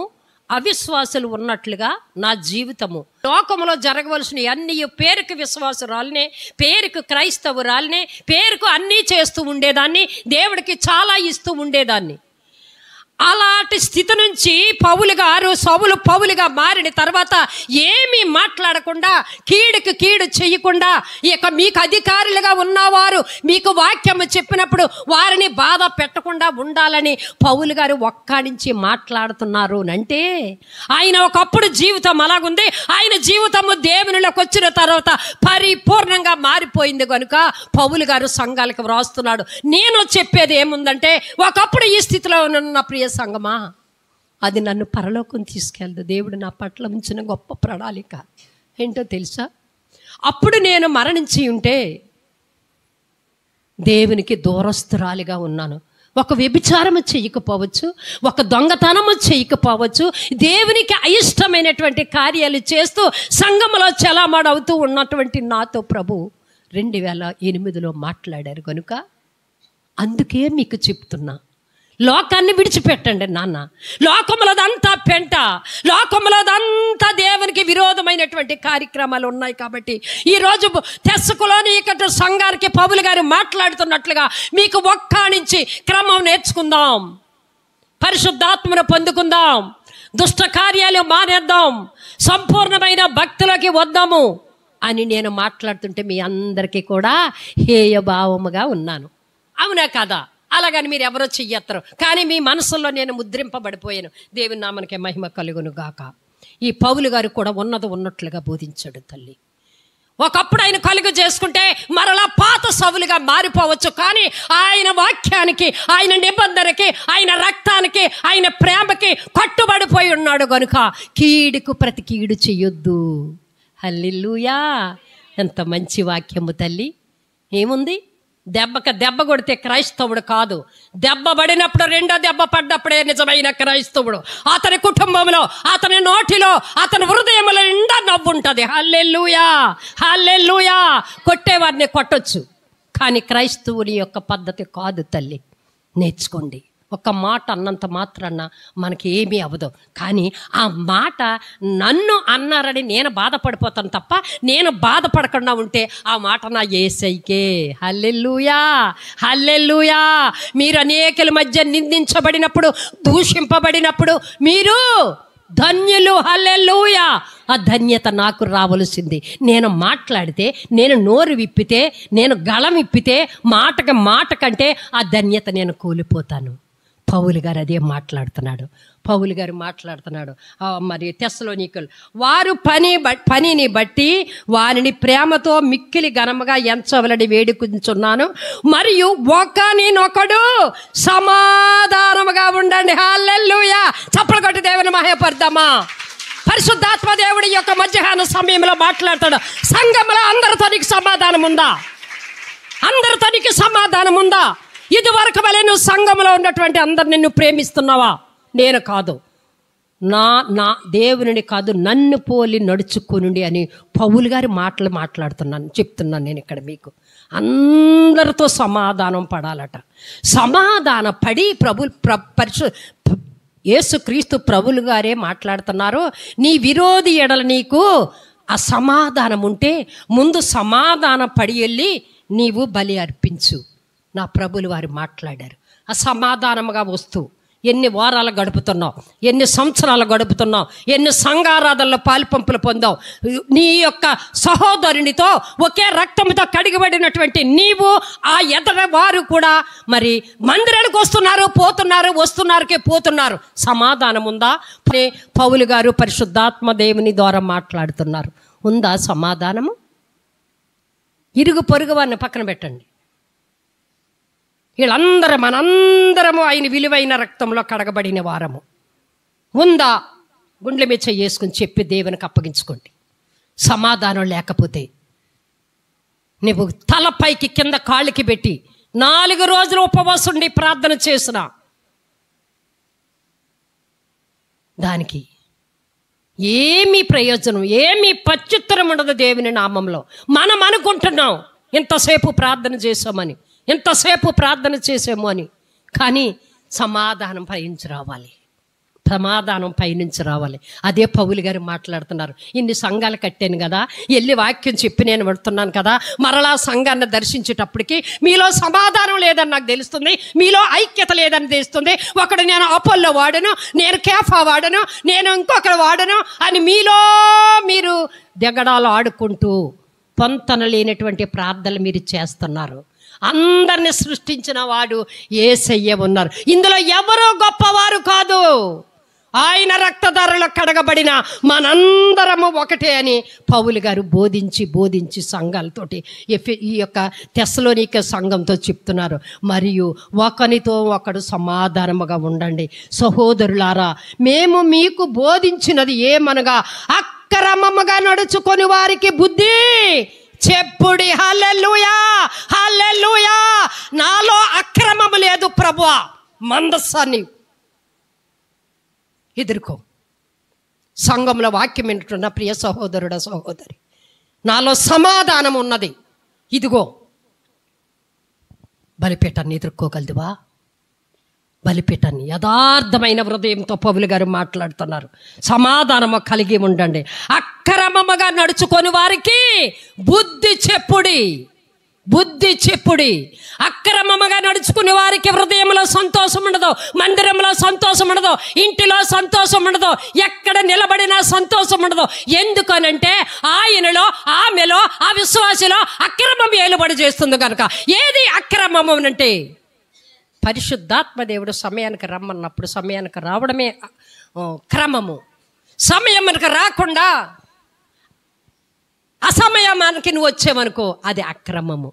అవిశ్వాసులు ఉన్నట్లుగా నా జీవితము, లోకంలో జరగవలసిన అన్ని పేరుకు విశ్వాసురాలనే, పేరుకు క్రైస్తవురాలనే, పేరుకు అన్నీ చేస్తూ ఉండేదాన్ని, దేవుడికి చాలా ఇస్తూ ఉండేదాన్ని. అలాంటి స్థితి నుంచి సౌలు పౌలుగా మారిన తర్వాత ఏమీ మాట్లాడకుండా, కీడుకు కీడు చేయకుండా, ఇక మీకు అధికారులుగా ఉన్నవారు మీకు వాక్యము చెప్పినప్పుడు వారిని బాధ పెట్టకుండా ఉండాలని పౌలు గారు ఒక్కడించి మాట్లాడుతున్నారు అంటే, ఆయన ఒకప్పుడు జీవితం అలాగుంది, ఆయన జీవితము దేవునిలోకి వచ్చిన తర్వాత పరిపూర్ణంగా మారిపోయింది కనుక పౌలు గారు సంఘాలకు వ్రాస్తున్నాడు. నేను చెప్పేది ఏముందంటే, ఒకప్పుడు ఈ స్థితిలో ఉన్న ప్రియ సంగమా, అది నన్ను పరలోకం తీసుకెళ్దు. దేవుడు నా పట్ల ఉంచిన గొప్ప ప్రణాళిక ఏంటో తెలుసా? అప్పుడు నేను మరణించి ఉంటే దేవునికి దూరస్తురాలిగా ఉన్నాను. ఒక వ్యభిచారము చేయకపోవచ్చు, ఒక దొంగతనము చేయకపోవచ్చు, దేవునికి అయిష్టమైనటువంటి కార్యాలు చేస్తూ సంఘములో చలామణవుతూ ఉన్నటువంటి నాతో ప్రభు 2008లో మాట్లాడారు కనుక అందుకే మీకు చెప్తున్నా, లోకాన్ని విడిచిపెట్టండి నాన్న. లోకములదంతా పెంట, లోకములదంతా దేవునికి విరోధమైనటువంటి కార్యక్రమాలు ఉన్నాయి. కాబట్టి ఈరోజు తెస్సలోని ఇక్కడ సంఘానికి పౌలు గారు మాట్లాడుతున్నట్లుగా మీకు ఒక్కానించి క్రమం నేర్చుకుందాం, పరిశుద్ధాత్మను పొందుకుందాం, దుష్ట కార్యాలు మానేద్దాం, సంపూర్ణమైన భక్తులకి వద్దాము అని నేను మాట్లాడుతుంటే మీ అందరికీ కూడా హేయభావముగా ఉన్నాను. అవునా కదా? అలాగని మీరు ఎవరో చెయ్యత్తరు, కానీ మీ మనసులో నేను ముద్రింపబడిపోయాను. దేవుని నామనికి మహిమ కలుగును గాక. ఈ పౌలు గారు కూడా ఉన్నట్లుగా బోధించాడు తల్లి. ఒకప్పుడు ఆయన కలుగు చేసుకుంటే మరలా పాత సవులుగా మారిపోవచ్చు, కానీ ఆయన వాక్యానికి, ఆయన నిబంధనకి, ఆయన రక్తానికి, ఆయన ప్రేమకి కట్టుబడిపోయి ఉన్నాడు కనుక కీడుకు ప్రతి కీడు చెయ్యొద్దు. హల్లెలూయా! ఎంత మంచి వాక్యము తల్లి. ఏముంది? దెబ్బ కొడితే క్రైస్తవుడు కాదు, దెబ్బ పడినప్పుడు, రెండో దెబ్బ పడ్డప్పుడే నిజమైన క్రైస్తవుడు. అతని కుటుంబంలో, అతని నోటిలో, అతని హృదయంలో నిండా నవ్వు ఉంటుంది. హల్లెలూయా, హల్లెలూయా. కొట్టేవారిని కొట్టొచ్చు, కానీ క్రైస్తవుని యొక్క పద్ధతి కాదు తల్లి. నేర్చుకోండి. ఒక మాట అన్నంత మాత్రాన మనకి ఏమీ అవ్వదు, కానీ ఆ మాట నన్ను అన్నారని నేను బాధపడిపోతాను తప్ప నేను బాధపడకుండా ఉంటే ఆ మాట నా యేసయ్యకే. హల్లెలూయా, హల్లెలూయా. మీరు అనేకుల మధ్య నిందించబడినప్పుడు, దూషింపబడినప్పుడు మీరు ధన్యులు. హల్లెలూయా. ఆ ధన్యత నాకు రావలసింది. నేను మాట్లాడితే, నేను నోరు విప్పితే, నేను గళం విప్పితే, మాట కంటే ఆ ధన్యత నేను కోల్పోతాను. పౌలు గారు అదే మాట్లాడుతున్నాడు. పౌలు గారు మాట్లాడుతున్నాడు. మరి తెస్సలోనికలు వారు పనిని బట్టి వారిని ప్రేమతో మిక్కిలి ఘనముగా ఎంచవలని వేడుకుంటున్నాను. మరియు ఒకనినొకడు సమాధానముగా ఉండండి. హల్లెలూయా. చప్పలు కొట్టి దేవుని మహిమపరుద్దామా. పరిశుద్ధాత్మ దేవుడి యొక్క మధ్యాహ్న సమయంలో మాట్లాడతాడు. సంఘంలో అందరితో నీకు సమాధానం ఉందా? అందరితో నీకు సమాధానం ఉందా? ఇది వరకు వలె నువ్వు సంఘంలో ఉన్నటువంటి అందరిని నువ్వు ప్రేమిస్తున్నావా? నేను కాదు, నా దేవుని కాదు, నన్ను పోలి నడుచుకునుండి అని పౌలు గారి చెప్తున్నాను నేను ఇక్కడ మీకు. అందరితో సమాధానం పడాలట. సమాధాన పడి యేసుక్రీస్తు ప్రభులు గారే మాట్లాడుతున్నారు. నీ విరోధి ఎడల నీకు అసమాధానం ఉంటే ముందు సమాధాన పడి వెళ్ళి నీవు బలి అర్పించు. నా ప్రభులు వారు మాట్లాడారు. అసమాధానముగా వస్తూ ఎన్ని వారాలు గడుపుతున్నావు, ఎన్ని సంవత్సరాలు గడుపుతున్నావు, ఎన్ని సంఘారాధనలో పాలుపంపులు పొందావు. నీ యొక్క సహోదరునితో ఒకే రక్తంతో కడిగబడినటువంటి నీవు, ఆ ఎదర వారు కూడా మరి మందిరానికి వస్తున్నారుకే పోతున్నారు. సమాధానం ఉందా? పౌలు గారు పరిశుద్ధాత్మ దేవుని ద్వారా మాట్లాడుతున్నారు. ఉందా సమాధానము? ఇరుగు పొరుగు వారిని పక్కన పెట్టండి. మనందరము ఆయన విలువైన రక్తంలో కడగబడిన వారము. ఉందా? గుండెల మీద చేసుకుని చెప్పి దేవునికి అప్పగించుకోండి. సమాధానం లేకపోతే నువ్వు తలపైకి కింద కాళ్ళకి పెట్టి 4 రోజులు ఉపవాసం ఉండి ప్రార్థన చేసిన దానికి ఏమీ ప్రయోజనం, ఏమీ పచ్చుత్తరం ఉండదు దేవుని నామంలో. మనం అనుకుంటున్నాం ఇంతసేపు ప్రార్థన చేసామని, ఎంతసేపు ప్రార్థన చేసాము అని. కానీ సమాధానం పైనుంచి రావాలి. అదే పౌలు గారు మాట్లాడుతున్నారు. ఇన్ని సంఘాలు కట్టాను కదా, వెళ్ళి వాక్యం చెప్పి నేను వెళ్తున్నాను కదా, మరలా సంఘాన్ని దర్శించేటప్పటికి మీలో సమాధానం లేదని నాకు తెలుస్తుంది, మీలో ఐక్యత లేదని తెలుస్తుంది. ఒకడు నేను అపోల్లో వాడను, నేను కేఫా వాడను, నేను ఇంకొకరు వాడను అని మీలో మీరు దెగడాలు ఆడుకుంటూ పొంతన లేనటువంటి ప్రార్థనలు మీరు చేస్తున్నారు. అందరిని సృష్టించిన వాడు యేసయ్య ఉన్నారు. ఇందులో ఎవరో గొప్పవారు కాదు. ఆయన రక్తధారలో కడగబడిన మనందరము ఒకటే అని పౌలు గారు బోధించి సంఘాలతోటి ఈ యొక్క తెస్సలోనిక సంఘంతో చెప్తున్నారు. మరియు ఒకనితో ఒకడు సమాధానముగా ఉండండి. సహోదరులారా, మేము మీకు బోధించినది ఏమనగా అక్రమముగా నడుచుకొని వారికి బుద్ధి చెప్పుడి. హల్లెలూయా, హల్లెలూయా. నాలో అక్రమము లేదు ప్రభువా. మందస్సాన్ని ఎదుర్కో. సంఘంలో వాక్యం వింటున్న ప్రియ సహోదరుడా, సహోదరి, నాలో సమాధానం ఉన్నది. ఇదిగో బలిపీఠాన్ని ఎదుర్కోగలదువా? బలిపీఠాన్ని యథార్థమైన హృదయంతో పౌలు గారు మాట్లాడుతున్నారు. సమాధానము కలిగి ఉండండి. అక్రమముగా నడుచుకొని వారికి బుద్ధి చెప్పుడి. అక్రమముగా నడుచుకునే వారికి హృదయంలో సంతోషం ఉండదు, మందిరంలో సంతోషం ఉండదు, ఇంటిలో సంతోషం ఉండదు, ఎక్కడ నిలబడినా సంతోషం ఉండదు. ఎందుకనంటే ఆయనలో, ఆమెలో, ఆ విశ్వాసిలో అక్రమం ఏలుబడి చేస్తుంది కనుక. ఏది అక్రమము అంటే పరిశుద్ధాత్మ దేవుడు సమయానికి రమ్మన్నప్పుడు సమయానికి రావడమే క్రమము. సమయానికి రాకుండా అసమయానికి నువ్వు వచ్చావనుకో, అది అక్రమము.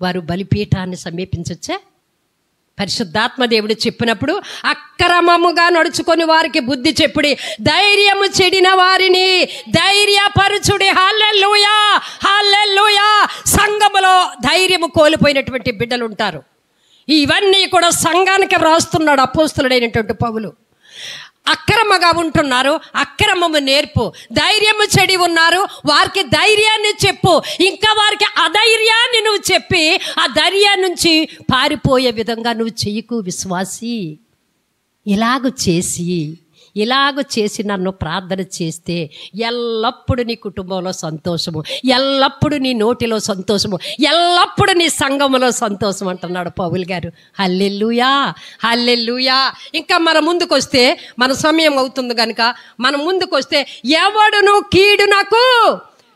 వారు బలిపీఠాన్ని సమీపించొచ్చే? పరిశుద్ధాత్మ దేవుడు చెప్పినప్పుడు అక్రమముగా నడుచుకొని వారికి బుద్ధి చెప్పుడి, ధైర్యము చెడిన వారిని ధైర్యపరచుడి. హల్లెలూయా, హల్లెలూయా. సంఘములో ధైర్యము కోల్పోయినటువంటి బిడ్డలు ఉంటారు. ఇవన్నీ కూడా సంఘానికి వ్రాస్తున్నాడు అపోస్తలుడైనటువంటి పౌలు. అక్రమగా ఉంటున్నారు, అక్రమము నేర్పు. ధైర్యము చెడి ఉన్నారు, వారికి ధైర్యాన్ని చెప్పు. ఇంకా వారికి అధైర్యాన్ని నువ్వు చెప్పి ఆ ధైర్యాన్ని నుంచి పారిపోయే విధంగా నువ్వు చెయ్యకు విశ్వాసి. ఇలాగ చేసి ఇలాగ చేసి నన్ను ప్రార్థన చేస్తే ఎల్లప్పుడూ నీ కుటుంబంలో సంతోషము, ఎల్లప్పుడూ నీ నోటిలో సంతోషము, ఎల్లప్పుడూ నీ సంఘములో సంతోషం అంటున్నాడు పౌలు గారు. హల్లెలూయా, హల్లెలూయా. ఇంకా మన ముందుకు వస్తే, మన సమయం అవుతుంది కనుక మనం ముందుకు వస్తే, ఎవడును కీడునకు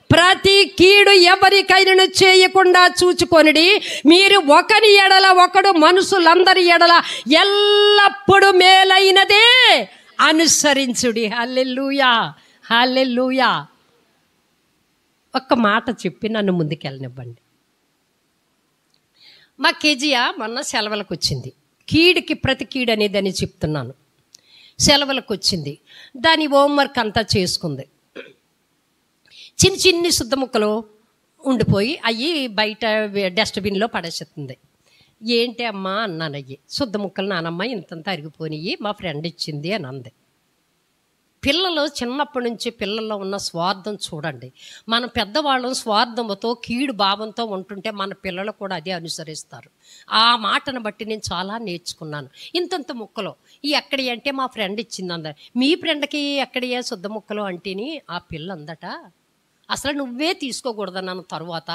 ప్రతి కీడు ఎవరికైనా చేయకుండా చూచుకొనిడి, మీరు ఒకని ఎడల ఒకడు మనుషులందరి ఎడల ఎల్లప్పుడూ మేలైనదే అనుసరించుడి. హల్లెలూయా, హల్లెలూయా. ఒక్క మాట చెప్పి నన్ను ముందుకెళ్ళనివ్వండి. మా కేజీయా మొన్న సెలవులకు వచ్చింది. కీడుకి ప్రతి కీడు అనేదని చెప్తున్నాను. సెలవులకు వచ్చింది, దాని హోంవర్క్ అంతా చేసుకుంది. చిన్న చిన్ని శుద్ధ ముక్కలు ఉండిపోయి అవి బయట డస్ట్బిన్లో పడేస్తుంది. ఏంటి అమ్మా అన్నాను. అయ్యి శుద్ధ ముక్కలు నానమ్మ ఇంతంత అరిగిపోయినాయి, మా ఫ్రెండ్ ఇచ్చింది అని అంది. పిల్లలు చిన్నప్పటి నుంచి పిల్లల్లో ఉన్న స్వార్థం చూడండి. మన పెద్దవాళ్ళం స్వార్థంతో కీడు భావంతో ఉంటుంటే మన పిల్లలు కూడా అదే అనుసరిస్తారు. ఆ మాటను బట్టి నేను చాలా నేర్చుకున్నాను. ఇంతంత ముక్కలు ఈ ఎక్కడి అంటే మా ఫ్రెండ్ ఇచ్చింది అందరు. మీ ఫ్రెండ్కి ఎక్కడియే శుద్ధ ముక్కలు అంటేని ఆ పిల్ల అందట, అసలు నువ్వే తీసుకోకూడదన్నాను. తర్వాత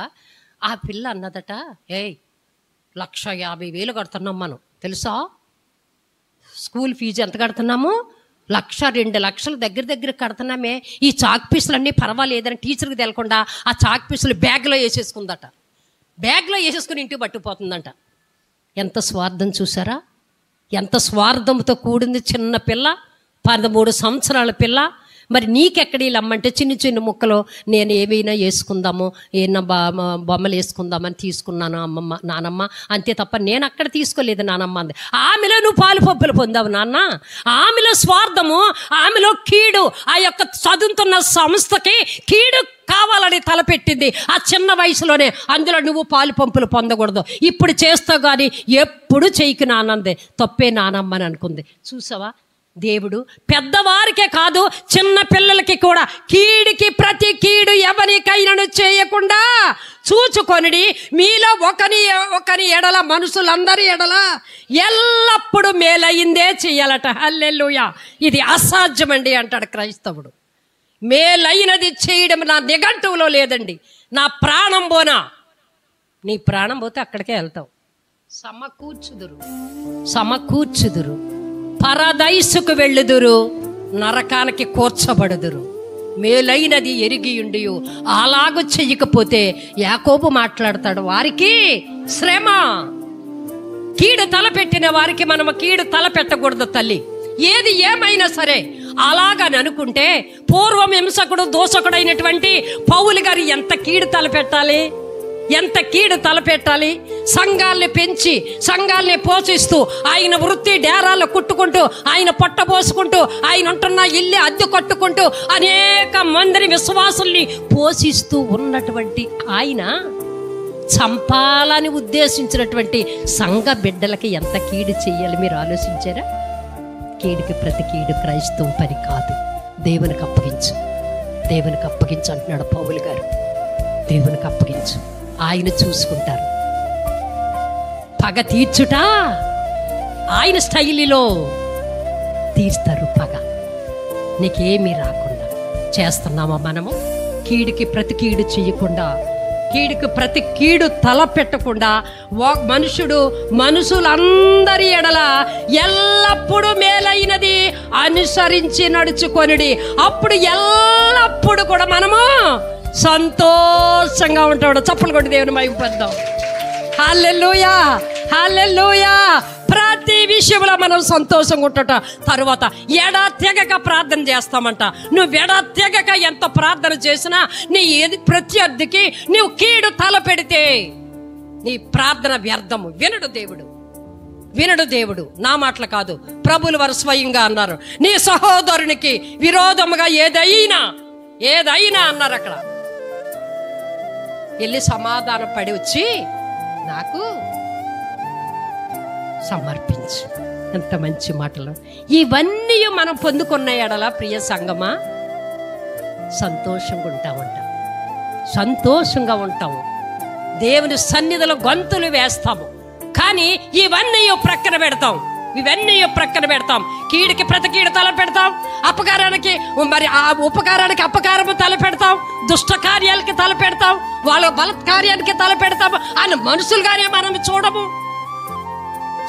ఆ పిల్ల అన్నదట, 1,50,000 కడుతున్నాం మనం, తెలుసా? స్కూల్ ఫీజు ఎంత కడుతున్నాము? 1,00,000 2 లక్షలు దగ్గర కడుతున్నామే. ఈ చాక్ పీసులన్నీ పర్వాలేదని టీచర్కి తెలకుండా ఆ చాక్ పీసులు బ్యాగ్లో వేసేసుకుందట. బ్యాగ్లో వేసేసుకుని ఇంటికి పట్టుకుపోతుందంట. ఎంత స్వార్థం చూసారా? ఎంత స్వార్థంతో కూడింది చిన్న పిల్ల, 13 సంవత్సరాల పిల్ల. మరి నీకెక్కడి లమ్మంటే చిన్న చిన్న ముక్కలు నేను ఏమైనా వేసుకుందాము, ఏమన్నా బొమ్మలు వేసుకుందామని తీసుకున్నాను అమ్మమ్మ నానమ్మ, అంతే తప్ప నేను అక్కడ తీసుకోలేదు నానమ్మ అంది. ఆమెలో నువ్వు పాలు పప్పులు పొందావు నాన్న. ఆమెలో స్వార్థము, ఆమెలో కీడు, ఆ యొక్క చదువుతున్న సంస్థకి కీడు కావాలని తలపెట్టింది ఆ చిన్న వయసులోనే. అందులో నువ్వు పాలు పంపులు పొందకూడదు, ఇప్పుడు చేస్తావు కానీ ఎప్పుడు చేయకు నానందే, తప్పే నానమ్మని అనుకుంది. చూసావా? దేవుడు పెద్దవారికే కాదు చిన్న పిల్లలకి కూడా కీడుకి ప్రతి కీడు ఎవరికైనా చేయకుండా చూచుకొనిడి, మీలో ఒకని ఎడల మనుషులందరి ఎడల ఎల్లప్పుడూ మేలైందే చెయ్యాలట. హల్లెలూయా. ఇది అసాధ్యమండి అంటాడు క్రైస్తవుడు. మేలైనది చేయడం నా నిఘంటువులో లేదండి. నా ప్రాణం పోనా, నీ ప్రాణం పోతే అక్కడికే వెళ్తావు. సమకూర్చుదురు, పరదైసుకు వెళ్ళుదురు, నరకానికి కూర్చబడుదురు. మేలైనది ఎరిగియుండి అలాగూ చెయ్యకపోతే యాకోబు మాట్లాడతాడు, వారికి శ్రమ. కీడు తలపెట్టిన వారికి మనము కీడు తలపెట్టకూడదు తల్లి. ఏది ఏమైనా సరే అలాగని అనుకుంటే పూర్వం హింసకుడు దోషకుడైనటువంటి పౌలు గారు ఎంత కీడు తలపెట్టాలి, ఎంత కీడు తలపెట్టాలి. సంఘాల్ని పెంచి సంఘాల్ని పోషిస్తూ ఆయన వృత్తి డేరాలు కుట్టుకుంటూ ఆయన పొట్ట పోసుకుంటూ ఆయన ఉంటున్న ఇల్లు అద్దె కట్టుకుంటూ అనేక మందిని విశ్వాసుల్ని పోషిస్తూ ఉన్నటువంటి ఆయన చంపాలని ఉద్దేశించినటువంటి సంఘ బిడ్డలకి ఎంత కీడు చెయ్యాలి మీరు ఆలోచించారా? కీడుకి ప్రతి కీడు క్రైస్తవం పని కాదు. దేవునికి అప్పగించు, దేవునికి అప్పగించు అంటున్నాడు పౌలు గారు. దేవునికి అప్పగించు, ఆయన చూసుకుంటారు. పగ తీర్చుట ఆయన స్టైల్లో తీర్స్తారు. పగ నీకేమీ రాకుండా చేస్తున్నామా మనము? కీడుకి ప్రతి కీడు చేయకుండా, కీడుకి ప్రతి కీడు తల పెట్టకుండా మనుషులందరి ఎడల ఎల్లప్పుడూ మేలైనది అనుసరించి నడుచుకొనిడి, అప్పుడు ఎల్లప్పుడు కూడా మనము సంతోషంగా ఉంటాడు. చప్పలు కొట్టి దేవుని మహిమపడదాం. హల్లెలూయా, హల్లెలూయా. ప్రతి విషయంలో మనం సంతోషంగా ఉంటట. తరువాత ఎడతెగక ప్రార్థన చేస్తామంట. నువ్వు ఎడతెగక ఎంత ప్రార్థన చేసినా నీ ఏది ప్రత్యర్థికి నువ్వు కీడు తల పెడితే నీ ప్రార్థన వ్యర్థము. వినడు దేవుడు. నా మాటలు కాదు, ప్రభువులు వారు స్వయంగా అన్నారు, నీ సహోదరునికి విరోధముగా ఏదైనా అన్నారు. అక్కడ వెళ్ళి సమాధానం పడి వచ్చి నాకు సమర్పించు. ఎంత మంచి మాటలు. ఇవన్నీ మనం పొందుకున్న ఎడల ప్రియ సంగమా సంతోషంగా ఉంటాము. దేవుని సన్నిధిలో గొంతులు వేస్తాము. కానీ ఇవన్నీ ప్రక్కన పెడతాం. ఇవన్నీ ప్రక్కన పెడతాం. కీడుకి ప్రతి కీడు తల పెడతాం, అపకారానికి మరి ఆ ఉపకారానికి అపకారము తల పెడతాం, దుష్ట కార్యాలకి తల పెడతాం, వాళ్ళ బలత్కార్యానికి తల పెడతాం అని మనుషులుగానే మనం చూడము.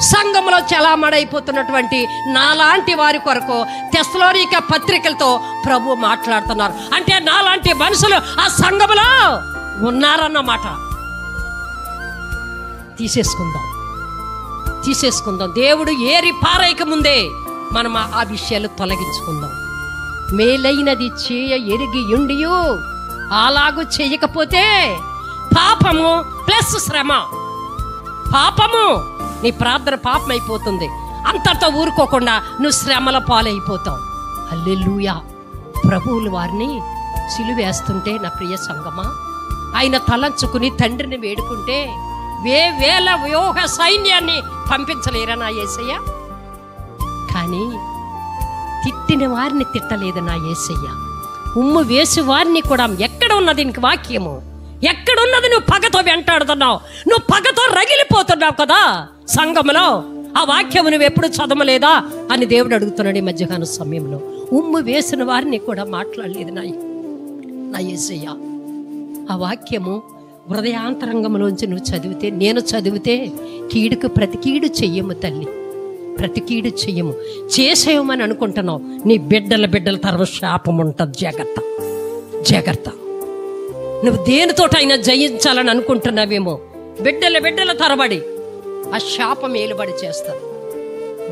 సంఘంలో చలామడైపోతున్నటువంటి నాలాంటి వారి కొరకు తెస్సలోనిక పత్రికలతో ప్రభు మాట్లాడుతున్నారు. అంటే నాలాంటి మనుషులు ఆ సంఘంలో ఉన్నారన్నమాట. తీసేసుకుందాం. దేవుడు ఏరి పారేయక ముందే మనం ఆ విషయాలు తొలగించుకుందాం. మేలైనది చేయ ఎరిగి ఉండియు అలాగూ చేయకపోతే పాపము ప్లస్ శ్రమ. పాపము, నీ ప్రార్థన పాపం అయిపోతుంది. అంతటితో ఊరుకోకుండా నువ్వు శ్రమల పాలైపోతావు. హల్లెలూయా. ప్రభువులు వారిని సిలువేస్తుంటే నా ప్రియ సంగమా, ఆయన తలంచుకుని తండ్రిని వేడుకుంటే వేల వ్యూహ సైన్యాన్ని పంపించలేరా నా యేసయ్య? కానీ తిట్టిన వారిని తిట్టలేదు నా యేసయ్య. ఉమ్ము వేసి వారిని కూడా, ఎక్కడ ఉన్నది ఇంక వాక్యము? ఎక్కడున్నది? నువ్వు పగతో వెంటాడుతున్నావు, నువ్వు పగతో రగిలిపోతున్నావు కదా సంఘములో. ఆ వాక్యము నువ్వు ఎప్పుడు చదవలేదా అని దేవుడు అడుగుతున్నాడు ఈ మధ్యాహ్న సమయంలో. ఉమ్ము వేసిన వారిని కూడా మాట్లాడలేదు నా యేసయ్య. ఆ వాక్యము హృదయాంతరంగంలోంచి నువ్వు చదివితే, నేను చదివితే, కీడుకు ప్రతి కీడు చెయ్యము తల్లి, ప్రతి కీడు చెయ్యము. చేసేయమని అనుకుంటున్నావు, నీ బిడ్డల తరం శాపం ఉంటుంది. జాగ్రత్త. నువ్వు దేనితోటైనా జయించాలని అనుకుంటున్నావేమో, బిడ్డల తరబడి ఆ శాపం ఏలుబడి చేస్తారు.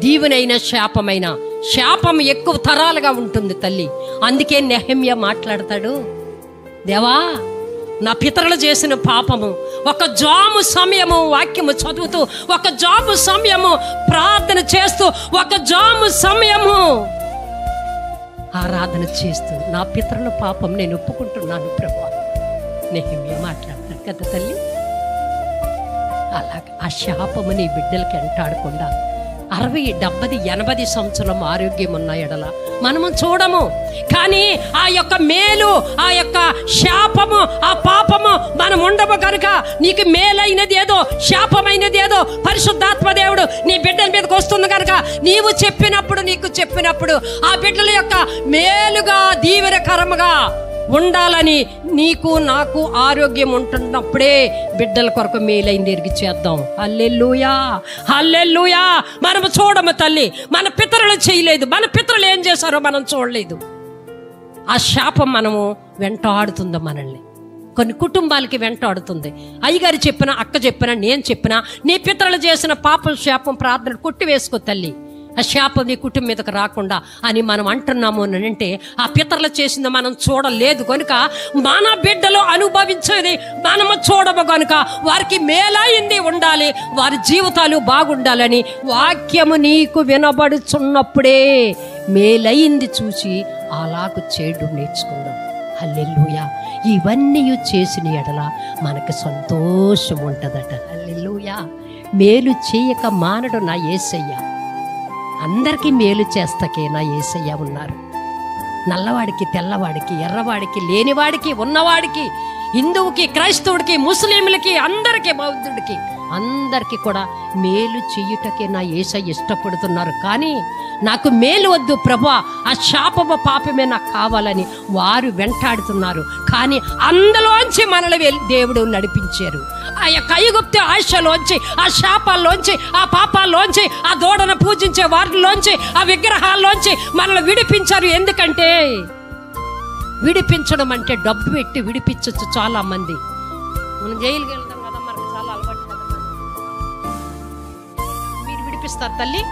దీవెనైన శాపమైన శాపం ఎక్కువ తరాలుగా ఉంటుంది తల్లి. అందుకే నెహెమ్యా మాట్లాడతాడు, దేవా నా పితరులు చేసిన పాపము, ఒక జాము సమయము వాక్యము చదువుతూ, ఒక జాము సమయము ప్రార్థన చేస్తూ, ఒక జాము సమయము ఆరాధన చేస్తూ నా పితరుల పాపం నేను ఒప్పుకుంటున్నాను ప్రభువా. నెహెమ్యా మాట్లాడతాడు కదా తల్లి. అలాగే ఆ శాపము నీ బిడ్డలకి వెంటాడకుండా 60, 70, 80 సంవత్సరం ఆరోగ్యం ఉన్న ఎడల మనము చూడము. కానీ ఆ యొక్క మేలు, ఆ యొక్క శాపము, ఆ పాపము మనం ఉండము కనుక నీకు మేలైనది ఏదో, శాపమైనది ఏదో పరిశుద్ధాత్మ దేవుడు నీ బిడ్డల మీదకి వస్తుంది కనుక నీకు చెప్పినప్పుడు ఆ బిడ్డల యొక్క మేలుగా దీవెనకరముగా ఉండాలని నీకు నాకు ఆరోగ్యం ఉంటున్నప్పుడే బిడ్డల కొరకు మేలైంది ఎరిగి చేద్దాం. హల్లెలూయా. మనము చూడము తల్లి, మన పితరులు చేయలేదు, మన పితరులు ఏం చేశారో మనం చూడలేదు. ఆ శాపం మనము వెంటాడుతుందో మనల్ని. కొన్ని కుటుంబాలకి వెంటాడుతుంది. అయ్యగారు చెప్పినా, అక్క చెప్పినా, నేను చెప్పినా, నీ పితరులు చేసిన పాపం శాపం ప్రార్థన కొట్టి వేసుకో తల్లి. ఆ శాపం నీ కుటుంబం మీదకి రాకుండా అని మనం అంటున్నాము అని అంటే ఆ పితరులు చేసింది మనం చూడలేదు కనుక మన బిడ్డలు అనుభవించేది మనము చూడము కనుక వారికి మేలైంది ఉండాలి, వారి జీవితాలు బాగుండాలని వాక్యము నీకు వినబడుచున్నప్పుడే మేలైంది చూసి అలాగ చేయడం నేర్చుకుందాం. హల్లెలూయా. ఇవన్నీ చేసిన ఎడల మనకు సంతోషం ఉంటుందట. హల్లెలూయా. మేలు చేయక మానడు నా యేసయ్య. అందరికీ మేలు చేస్తకే నా యేసయ్య ఉన్నారు. నల్లవాడికి, తెల్లవాడికి, ఎర్రవాడికి, లేనివాడికి, ఉన్నవాడికి, హిందువుకి, క్రైస్తవుడికి, ముస్లింలకి, అందరికీ, బౌద్ధుడికి, అందరికీ కూడా మేలు చెయ్యుటకే నా యేసయ్య ఇష్టపడుతున్నారు. కానీ నాకు మేలు వద్దు ప్రభువా, ఆ శాపము పాపమే నాకు కావాలని వారు వెంటాడుతున్నారు. కానీ అందులోంచి మనల్ని దేవుడు నడిపించారు. ఆ యొక్క ఐగుప్తు ఆశలోంచి, ఆ శాపాల్లోంచి, ఆ పాపాల్లోంచి, ఆ దూడను పూజించే వారిలోంచి, ఆ విగ్రహాల్లోంచి మనల్ని విడిపించారు. ఎందుకంటే విడిపించడం అంటే డబ్బు పెట్టి విడిపించచ్చు. చాలా మంది మనం జైలుకి వెళ్తాం కదా, మనకు చాలా అలవాటు కదా. మీరు విడిపిస్తారు తల్లి,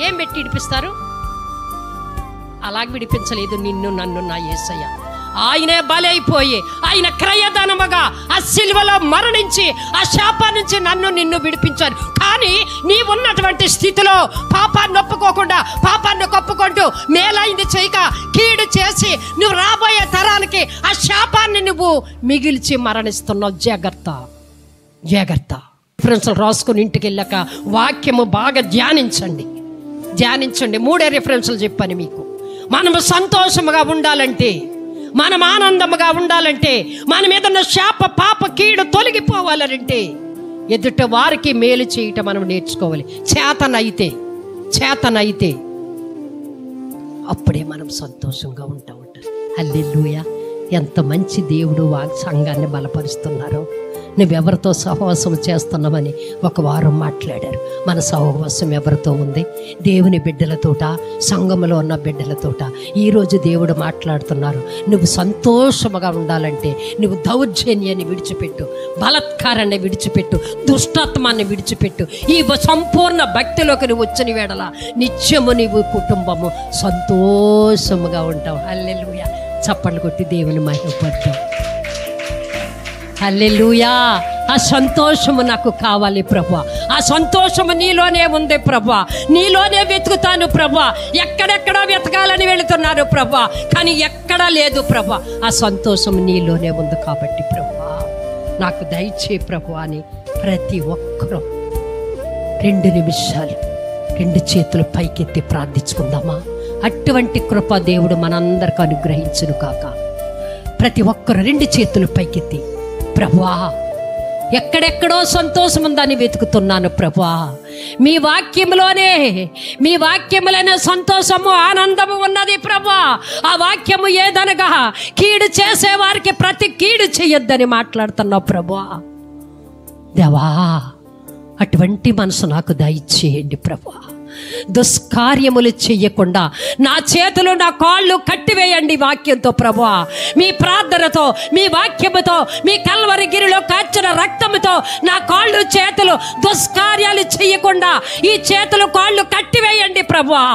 ఏం పెట్టి విడిపిస్తారు? అలాగే విడిపించలేదు నిన్ను నన్ను నా యేసయ్య. ఆయనే బలైపోయి, ఆయన క్రయధనముగా ఆ సిలువలో మరణించి ఆ శాపం నుంచి నన్ను నిన్ను విడిపించారు. కానీ నీవున్నటువంటి స్థితిలో పాపాన్ని ఒప్పుకోకుండా, పాపాన్ని కప్పుకుంటూ మేలైంది చేయక కీడు చేసి నువ్వు రాబోయే తరానికి ఆ శాపాన్ని నువ్వు మిగిల్చి మరణిస్తున్నావు. జాగ్రత్త. రిఫరెన్స్లు రాసుకుని ఇంటికి వెళ్ళాక వాక్యము బాగా ధ్యానించండి. 3 రిఫరెన్స్లు చెప్పాను మీకు. మనము సంతోషముగా ఉండాలంటే, మనం ఆనందముగా ఉండాలంటే, మన మీద ఉన్న శాప పాప కీడు తొలగిపోవాలంటే ఎదుట వారికి మేలు చేయటం మనం నేర్చుకోవాలి. చేతనైతే అప్పుడే మనం సంతోషంగా ఉంటాం. హల్లెలూయా. ఎంత మంచి దేవుడు సంఘాన్ని బలపరుస్తున్నారో. నువ్వెవరితో సహవాసం చేస్తున్నావని ఒక వారం మాట్లాడారు. మన సహవాసం ఎవరితో ఉంది? దేవుని బిడ్డలతోట, సంఘములో ఉన్న బిడ్డలతోట. ఈరోజు దేవుడు మాట్లాడుతున్నారు, నువ్వు సంతోషముగా ఉండాలంటే నువ్వు దౌర్జన్యాన్ని విడిచిపెట్టు, బలత్కారాన్ని విడిచిపెట్టు, దుష్టత్వాన్ని విడిచిపెట్టు. ఈ సంపూర్ణ భక్తిలోకి నువ్వు వచ్చిన వేళ నిత్యము నీవు కుటుంబము సంతోషముగా ఉంటావు. హల్లెలూయా. చప్పట్లు కొట్టి దేవుని మహిమపడతాం. హల్లెలూయా. ఆ సంతోషము నాకు కావాలి ప్రభువా. ఆ సంతోషము నీలోనే ఉంది ప్రభువా. నీలోనే వెతుకుతాను ప్రభువా. ఎక్కడెక్కడో వెతకాలని వెళుతున్నారు ప్రభువా, కానీ ఎక్కడా లేదు ప్రభువా. ఆ సంతోషం నీలోనే ఉంది కాబట్టి ప్రభువా నాకు దయచే ప్రభువా అని ప్రతి ఒక్కరూ 2 నిమిషాలు 2 చేతులు పైకెత్తి ప్రార్థించుకుందామా? అటువంటి కృప దేవుడు మనందరికి అనుగ్రహించును కాక. ప్రతి ఒక్కరు 2 చేతులు పైకెత్తి, ప్రభువా ఎక్కడెక్కడో సంతోషం ఉందని వెతుకుతున్నాను ప్రభువా. మీ వాక్యములోనే సంతోషము, ఆనందము ఉన్నది ప్రభువా. ఆ వాక్యము ఏదనగా కీడు చేసేవారికి ప్రతి కీడు చేయొద్దని మాట్లాడుతున్నావు ప్రభువా. దేవా అటువంటి మనసు నాకు దయచేయండి ప్రభువా. దుష్కార్యములు చెయ్యకుండా నా చేతులు నా కాళ్ళు కట్టివేయండి వాక్యంతో ప్రభువా. మీ ప్రార్థనతో, మీ వాక్యముతో, మీ కల్వరి గిరిలో కాచిన రక్తముతో నా కాళ్ళు చేతులు దుష్కార్యాలు చెయ్యకుండా ఈ చేతులు కాళ్ళు కట్టివేయండి ప్రభువా.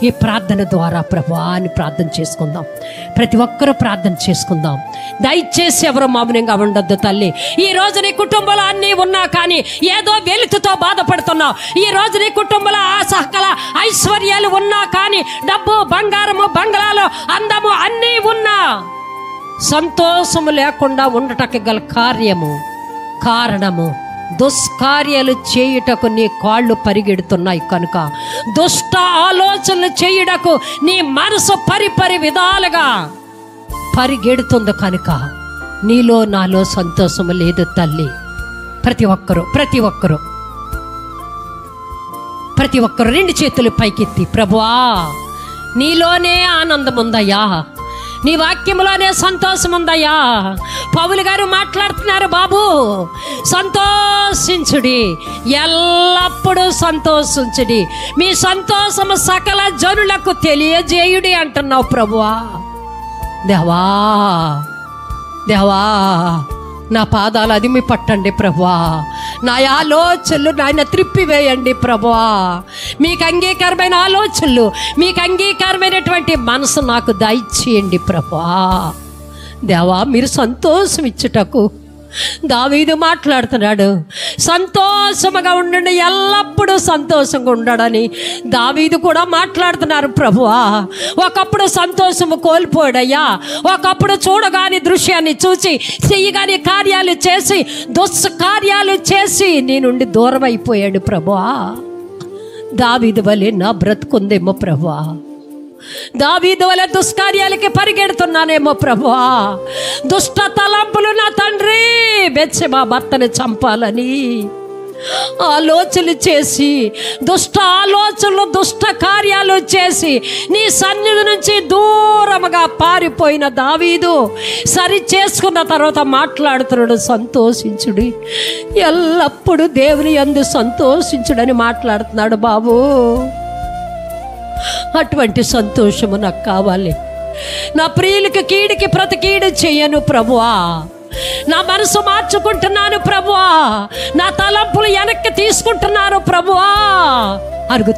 ఈ ప్రార్థన ద్వారా ప్రభువా అని ప్రార్థన చేసుకుందాం. ప్రతి ఒక్కరూ ప్రార్థన చేసుకుందాం. దయచేసి ఎవరు మౌనంగా ఉండొద్దు తల్లి. ఈ రోజు నీ కుటుంబంలో అన్నీ ఉన్నా కానీ ఏదో వెలుతుతో బాధపడుతున్నావు. ఈ రోజు నీ కుటుంబంలో ఆ సకల ఐశ్వర్యాలు ఉన్నా కానీ, డబ్బు, బంగారము, బంగ్లాలు, అందము అన్నీ ఉన్నా సంతోషము లేకుండా ఉండటకు గల కారణము దుష్కార్యాలు చేయుటకు నీ కాళ్ళు పరిగెడుతున్నాయి కనుక, దుష్ట ఆలోచనలు చేయుటకు నీ మనసు పరిపరి విధాలుగా పరిగెడుతుంది కనుక నీలో నాలో సంతోషము లేదు తల్లి. ప్రతి ఒక్కరు 2 చేతులు పైకెత్తి, ప్రభువా నీలోనే ఆనందం ఉందయ్యా, నీ వాక్యంలోనే సంతోషం ఉందయ్యా. పౌలు గారు మాట్లాడుతున్నారు, బాబు సంతోషించుడి, ఎల్లప్పుడూ సంతోషించుడి, మీ సంతోషము సకల జనులకు తెలియజేయుడి అంటున్నావు ప్రభువా. దేవా నా పాదాలు అదిమి పట్టండి ప్రభువా. నా ఆలోచనలు నాయన త్రిప్పివేయండి ప్రభువా. మీకు అంగీకారమైన ఆలోచనలు, మీకు అంగీకారమైనటువంటి మనసు నాకు దయచేయండి ప్రభువా. దేవా మీరు సంతోషం ఇచ్చుటకు దావీదు మాట్లాడుతున్నాడు, సంతోషముగా ఉండండి, ఎల్లప్పుడూ సంతోషంగా ఉండడని దావీదు కూడా మాట్లాడుతున్నారు ప్రభువా. ఒకప్పుడు సంతోషము కోల్పోయాడయ్యా. ఒకప్పుడు చూడగాని దృశ్యాన్ని చూసి, చెయ్యగాని కార్యాలు చేసి, దుష్కార్యాలు చేసి నీ నుండి దూరం అయిపోయాడు ప్రభువా. దావీదు వలె నా బ్రతుకుందేమో ప్రభువా. దావీదు వలె దుష్కార్యాలకి పరిగెడుతున్నానేమో ప్రభువా. దుష్ట తలంపులు నా తండ్రి బెత్షెబా భర్తని చంపాలని ఆలోచనలు చేసి, దుష్ట ఆలోచనలు, దుష్ట కార్యాలు చేసి నీ సన్నిధి నుంచి దూరముగా పారిపోయిన దావీదు సరి చేసుకున్న తర్వాత మాట్లాడుతున్నాడు, సంతోషించుడి, ఎల్లప్పుడూ దేవుని యందు సంతోషించుడని మాట్లాడుతున్నాడు బాబు. అటువంటి సంతోషము నాకు కావాలి. నా ప్రియులకి కీడికి ప్రతి కీడు చెయ్యను ప్రభువా. నా మనసు మార్చుకుంటున్నాను ప్రభువా. నా తలంపులు వెనక్కి తీసుకుంటున్నాను ప్రభువా. అడుగు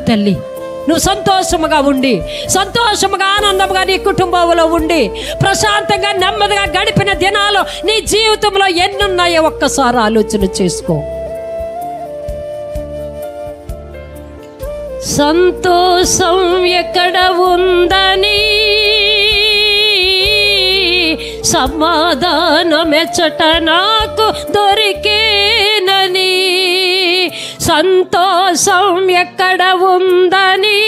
తల్లి నువ్వు సంతోషముగా ఉండి, సంతోషముగా ఆనందంగా నీ కుటుంబంలో ఉండి, ప్రశాంతంగా నెమ్మదిగా గడిపిన దినాలు నీ జీవితంలో ఎన్నున్నాయో ఒక్కసారి ఆలోచన చేసుకో. సంతోషం ఎక్కడ ఉందని, సమాధానమెచ్చట నాకు దొరికేనని. సంతోషం ఎక్కడ ఉందని,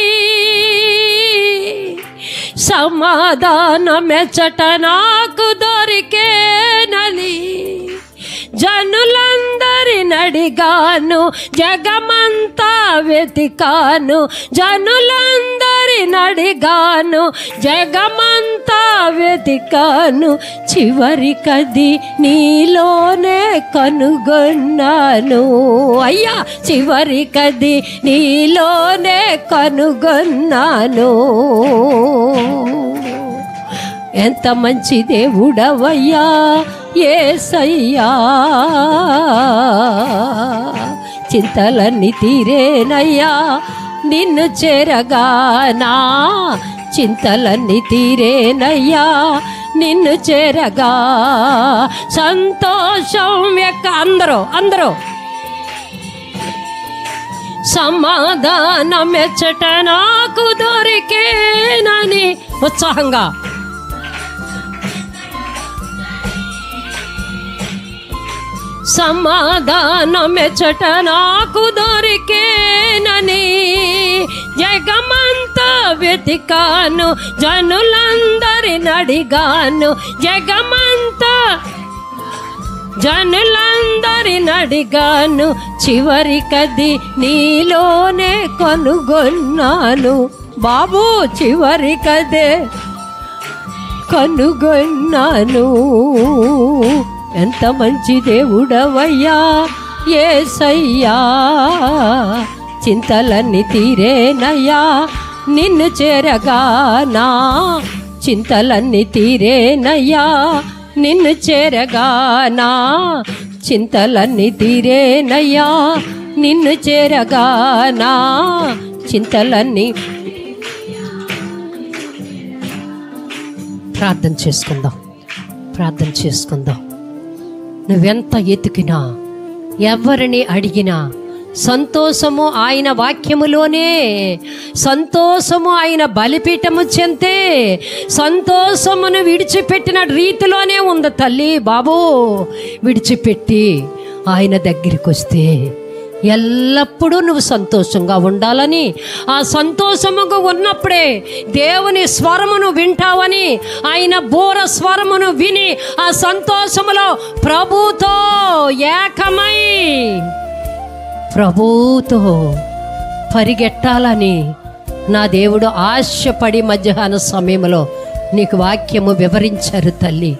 సమాధానమెచ్చట నాకు దొరికేనని. జనులందరి నడిగాను, జగమంతా వెతికాను, జనులందరి నడిగాను, జగమంతా వెతికాను, చివరికది నీలోనే కనుగొన్నాను. అయ్యా, చివరికది నీలోనే కనుగొన్నాను. ఎంత మంచి దేవుడవయ్యా యేసయ్యా, చింతలన్నీ తీరేనయ్యా నిన్ను చేరగానా, చింతలన్నీ తీరేనయ్యా నిన్ను చేరగా. సంతోషం యొక్క అందరూ సమాధానం ఎచ్చట నాకు దొరికేనని ఉత్సాహంగా సమాధానం ఎచ్చట నాకు దొరికేనని, జగమంతా వెతికాను, జనులందరిని అడిగాను, జనులందరిని అడిగాను, చివరికది నీలోనే కనుగొన్నాను. బాబు, చివరికదే కనుగొన్నాను. ఎంత మంచి దేవుడవయ్యా యేసయ్యా, చింతలన్నీ తీరేనయ్యా నిన్ను చేరగానా, చింతలన్నీ తీరేనయ్యా నిన్ను చేరగానా, చింతలన్నీ తీరేనయ్యా నిన్ను చేరగానా, చింతలన్నీ. ప్రార్థన చేసుకుందాం. నువ్వెంత ఎతికినా, ఎవరిని అడిగినా సంతోషము ఆయన వాక్యములోనే, సంతోషము ఆయన బలిపీఠము చెంతే, సంతోషమును విడిచిపెట్టిన రీతిలోనే ఉంది తల్లి. బాబు, విడిచిపెట్టి ఆయన దగ్గరికి వస్తే ఎల్లప్పుడూ నువ్వు సంతోషంగా ఉండాలని, ఆ సంతోషముగా ఉన్నప్పుడే దేవుని స్వరమును వింటావని, ఆయన బోర స్వరమును విని ఆ సంతోషములో ప్రభుతో ఏకమై ప్రభుతో పరిగెట్టాలని నా దేవుడు ఆశపడి మధ్యాహ్న సమయంలో నీకు వాక్యము వివరించారు తల్లి.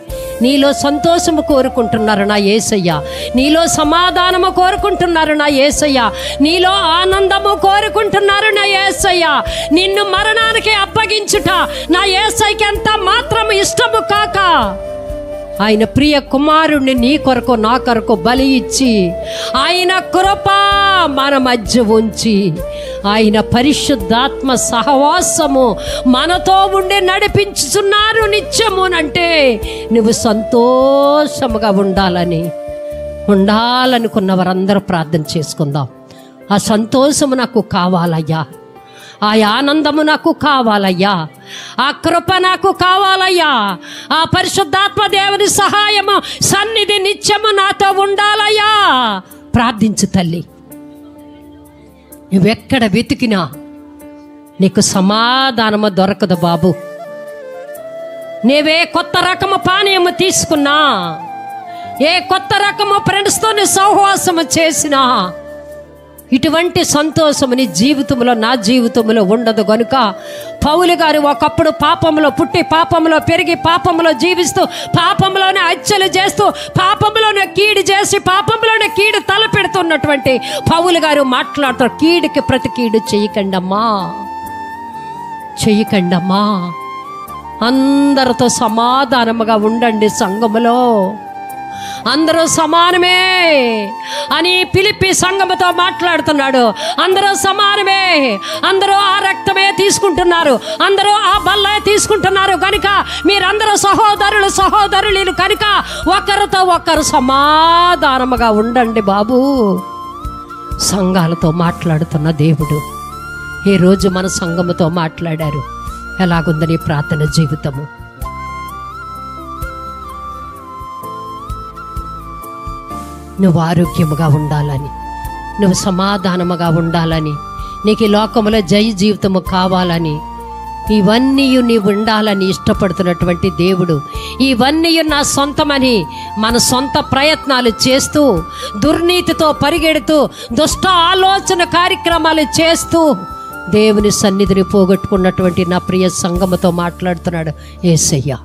నీలో సంతోషము కోరుకుంటున్నారు నా యేసయ్య, నీలో సమాధానము కోరుకుంటున్నారు నా యేసయ్య, నీలో ఆనందము కోరుకుంటున్నారు నా యేసయ్య. నిన్ను మరణానికి అప్పగించుట నా యేసయ్యకి ఎంత మాత్రం ఇష్టము కాక, ఆయన ప్రియ కుమారుణ్ణి నీ కొరకు నా కొరకు బలి ఇచ్చి, ఆయన కృప మన మధ్య ఉంచి, ఆయన పరిశుద్ధాత్మ సహవాసము మనతో ఉండి నడిపించుతున్నారు నిత్యమునంటే, నువ్వు సంతోషముగా ఉండాలనుకున్న వారందరూ ప్రార్థన చేసుకుందాం. ఆ సంతోషము నాకు కావాలయ్యా, ఆ ఆనందము నాకు కావాలయ్యా, ఆ కృప నాకు కావాలయ్యా, ఆ పరిశుద్ధాత్మ దేవుని సహాయము సన్నిధి నిత్యము నాతో ఉండాలయ్యా. ప్రార్థించు తల్లి. నువ్వెక్కడ వెతికినా నీకు సమాధానము దొరకదు బాబు. నీవే కొత్త రకము పానీయము తీసుకున్నా, ఏ కొత్త రకము ఫ్రెండ్స్తో సహవాసము చేసినా, ఇటువంటి సంతోషము నీ జీవితంలో నా జీవితంలో ఉండదు. గనుక పౌలు గారు ఒకప్పుడు పాపంలో పుట్టి, పాపంలో పెరిగి, పాపంలో జీవిస్తూ, పాపంలోనే హత్యలు చేస్తూ, పాపంలోనే కీడు చేసి, పాపంలోనే కీడు తలపెడుతున్నటువంటి పౌలు గారు మాట్లాడతారు, కీడుకి ప్రతి కీడు చెయ్యకండమ్మా, అందరితో సమాధానముగా ఉండండి, సంఘములో అందరూ సమానమే అని ఫిలిప్పీ సంఘముతో మాట్లాడుతున్నాడు. అందరూ సమానమే, అందరూ ఆ రక్తమే తీసుకుంటున్నారు, అందరూ ఆ బల్ల తీసుకుంటున్నారు. కనుక మీరందరూ సహోదరులు కనుక ఒకరితో ఒకరు సమాధానముగా ఉండండి బాబు. సంఘాలతో మాట్లాడుతున్న దేవుడు ఈ రోజు మన సంఘముతో మాట్లాడారు. ఎలాగుందని ప్రార్థన జీవితము? నువ్వు ఆరోగ్యముగా ఉండాలని, నువ్వు సమాధానముగా ఉండాలని, నీకు ఈ లోకములో జయ జీవితము కావాలని ఇవన్నీ నీవు ఉండాలని ఇష్టపడుతున్నటువంటి దేవుడు. ఇవన్నీ నా సొంతమని మన సొంత ప్రయత్నాలు చేస్తూ, దుర్నీతితో పరిగెడుతూ, దుష్ట ఆలోచన కార్యక్రమాలు చేస్తూ దేవుని సన్నిధిని పోగొట్టుకున్నటువంటి నా ప్రియ సంఘముతో మాట్లాడుతున్నాడు యేసయ్య.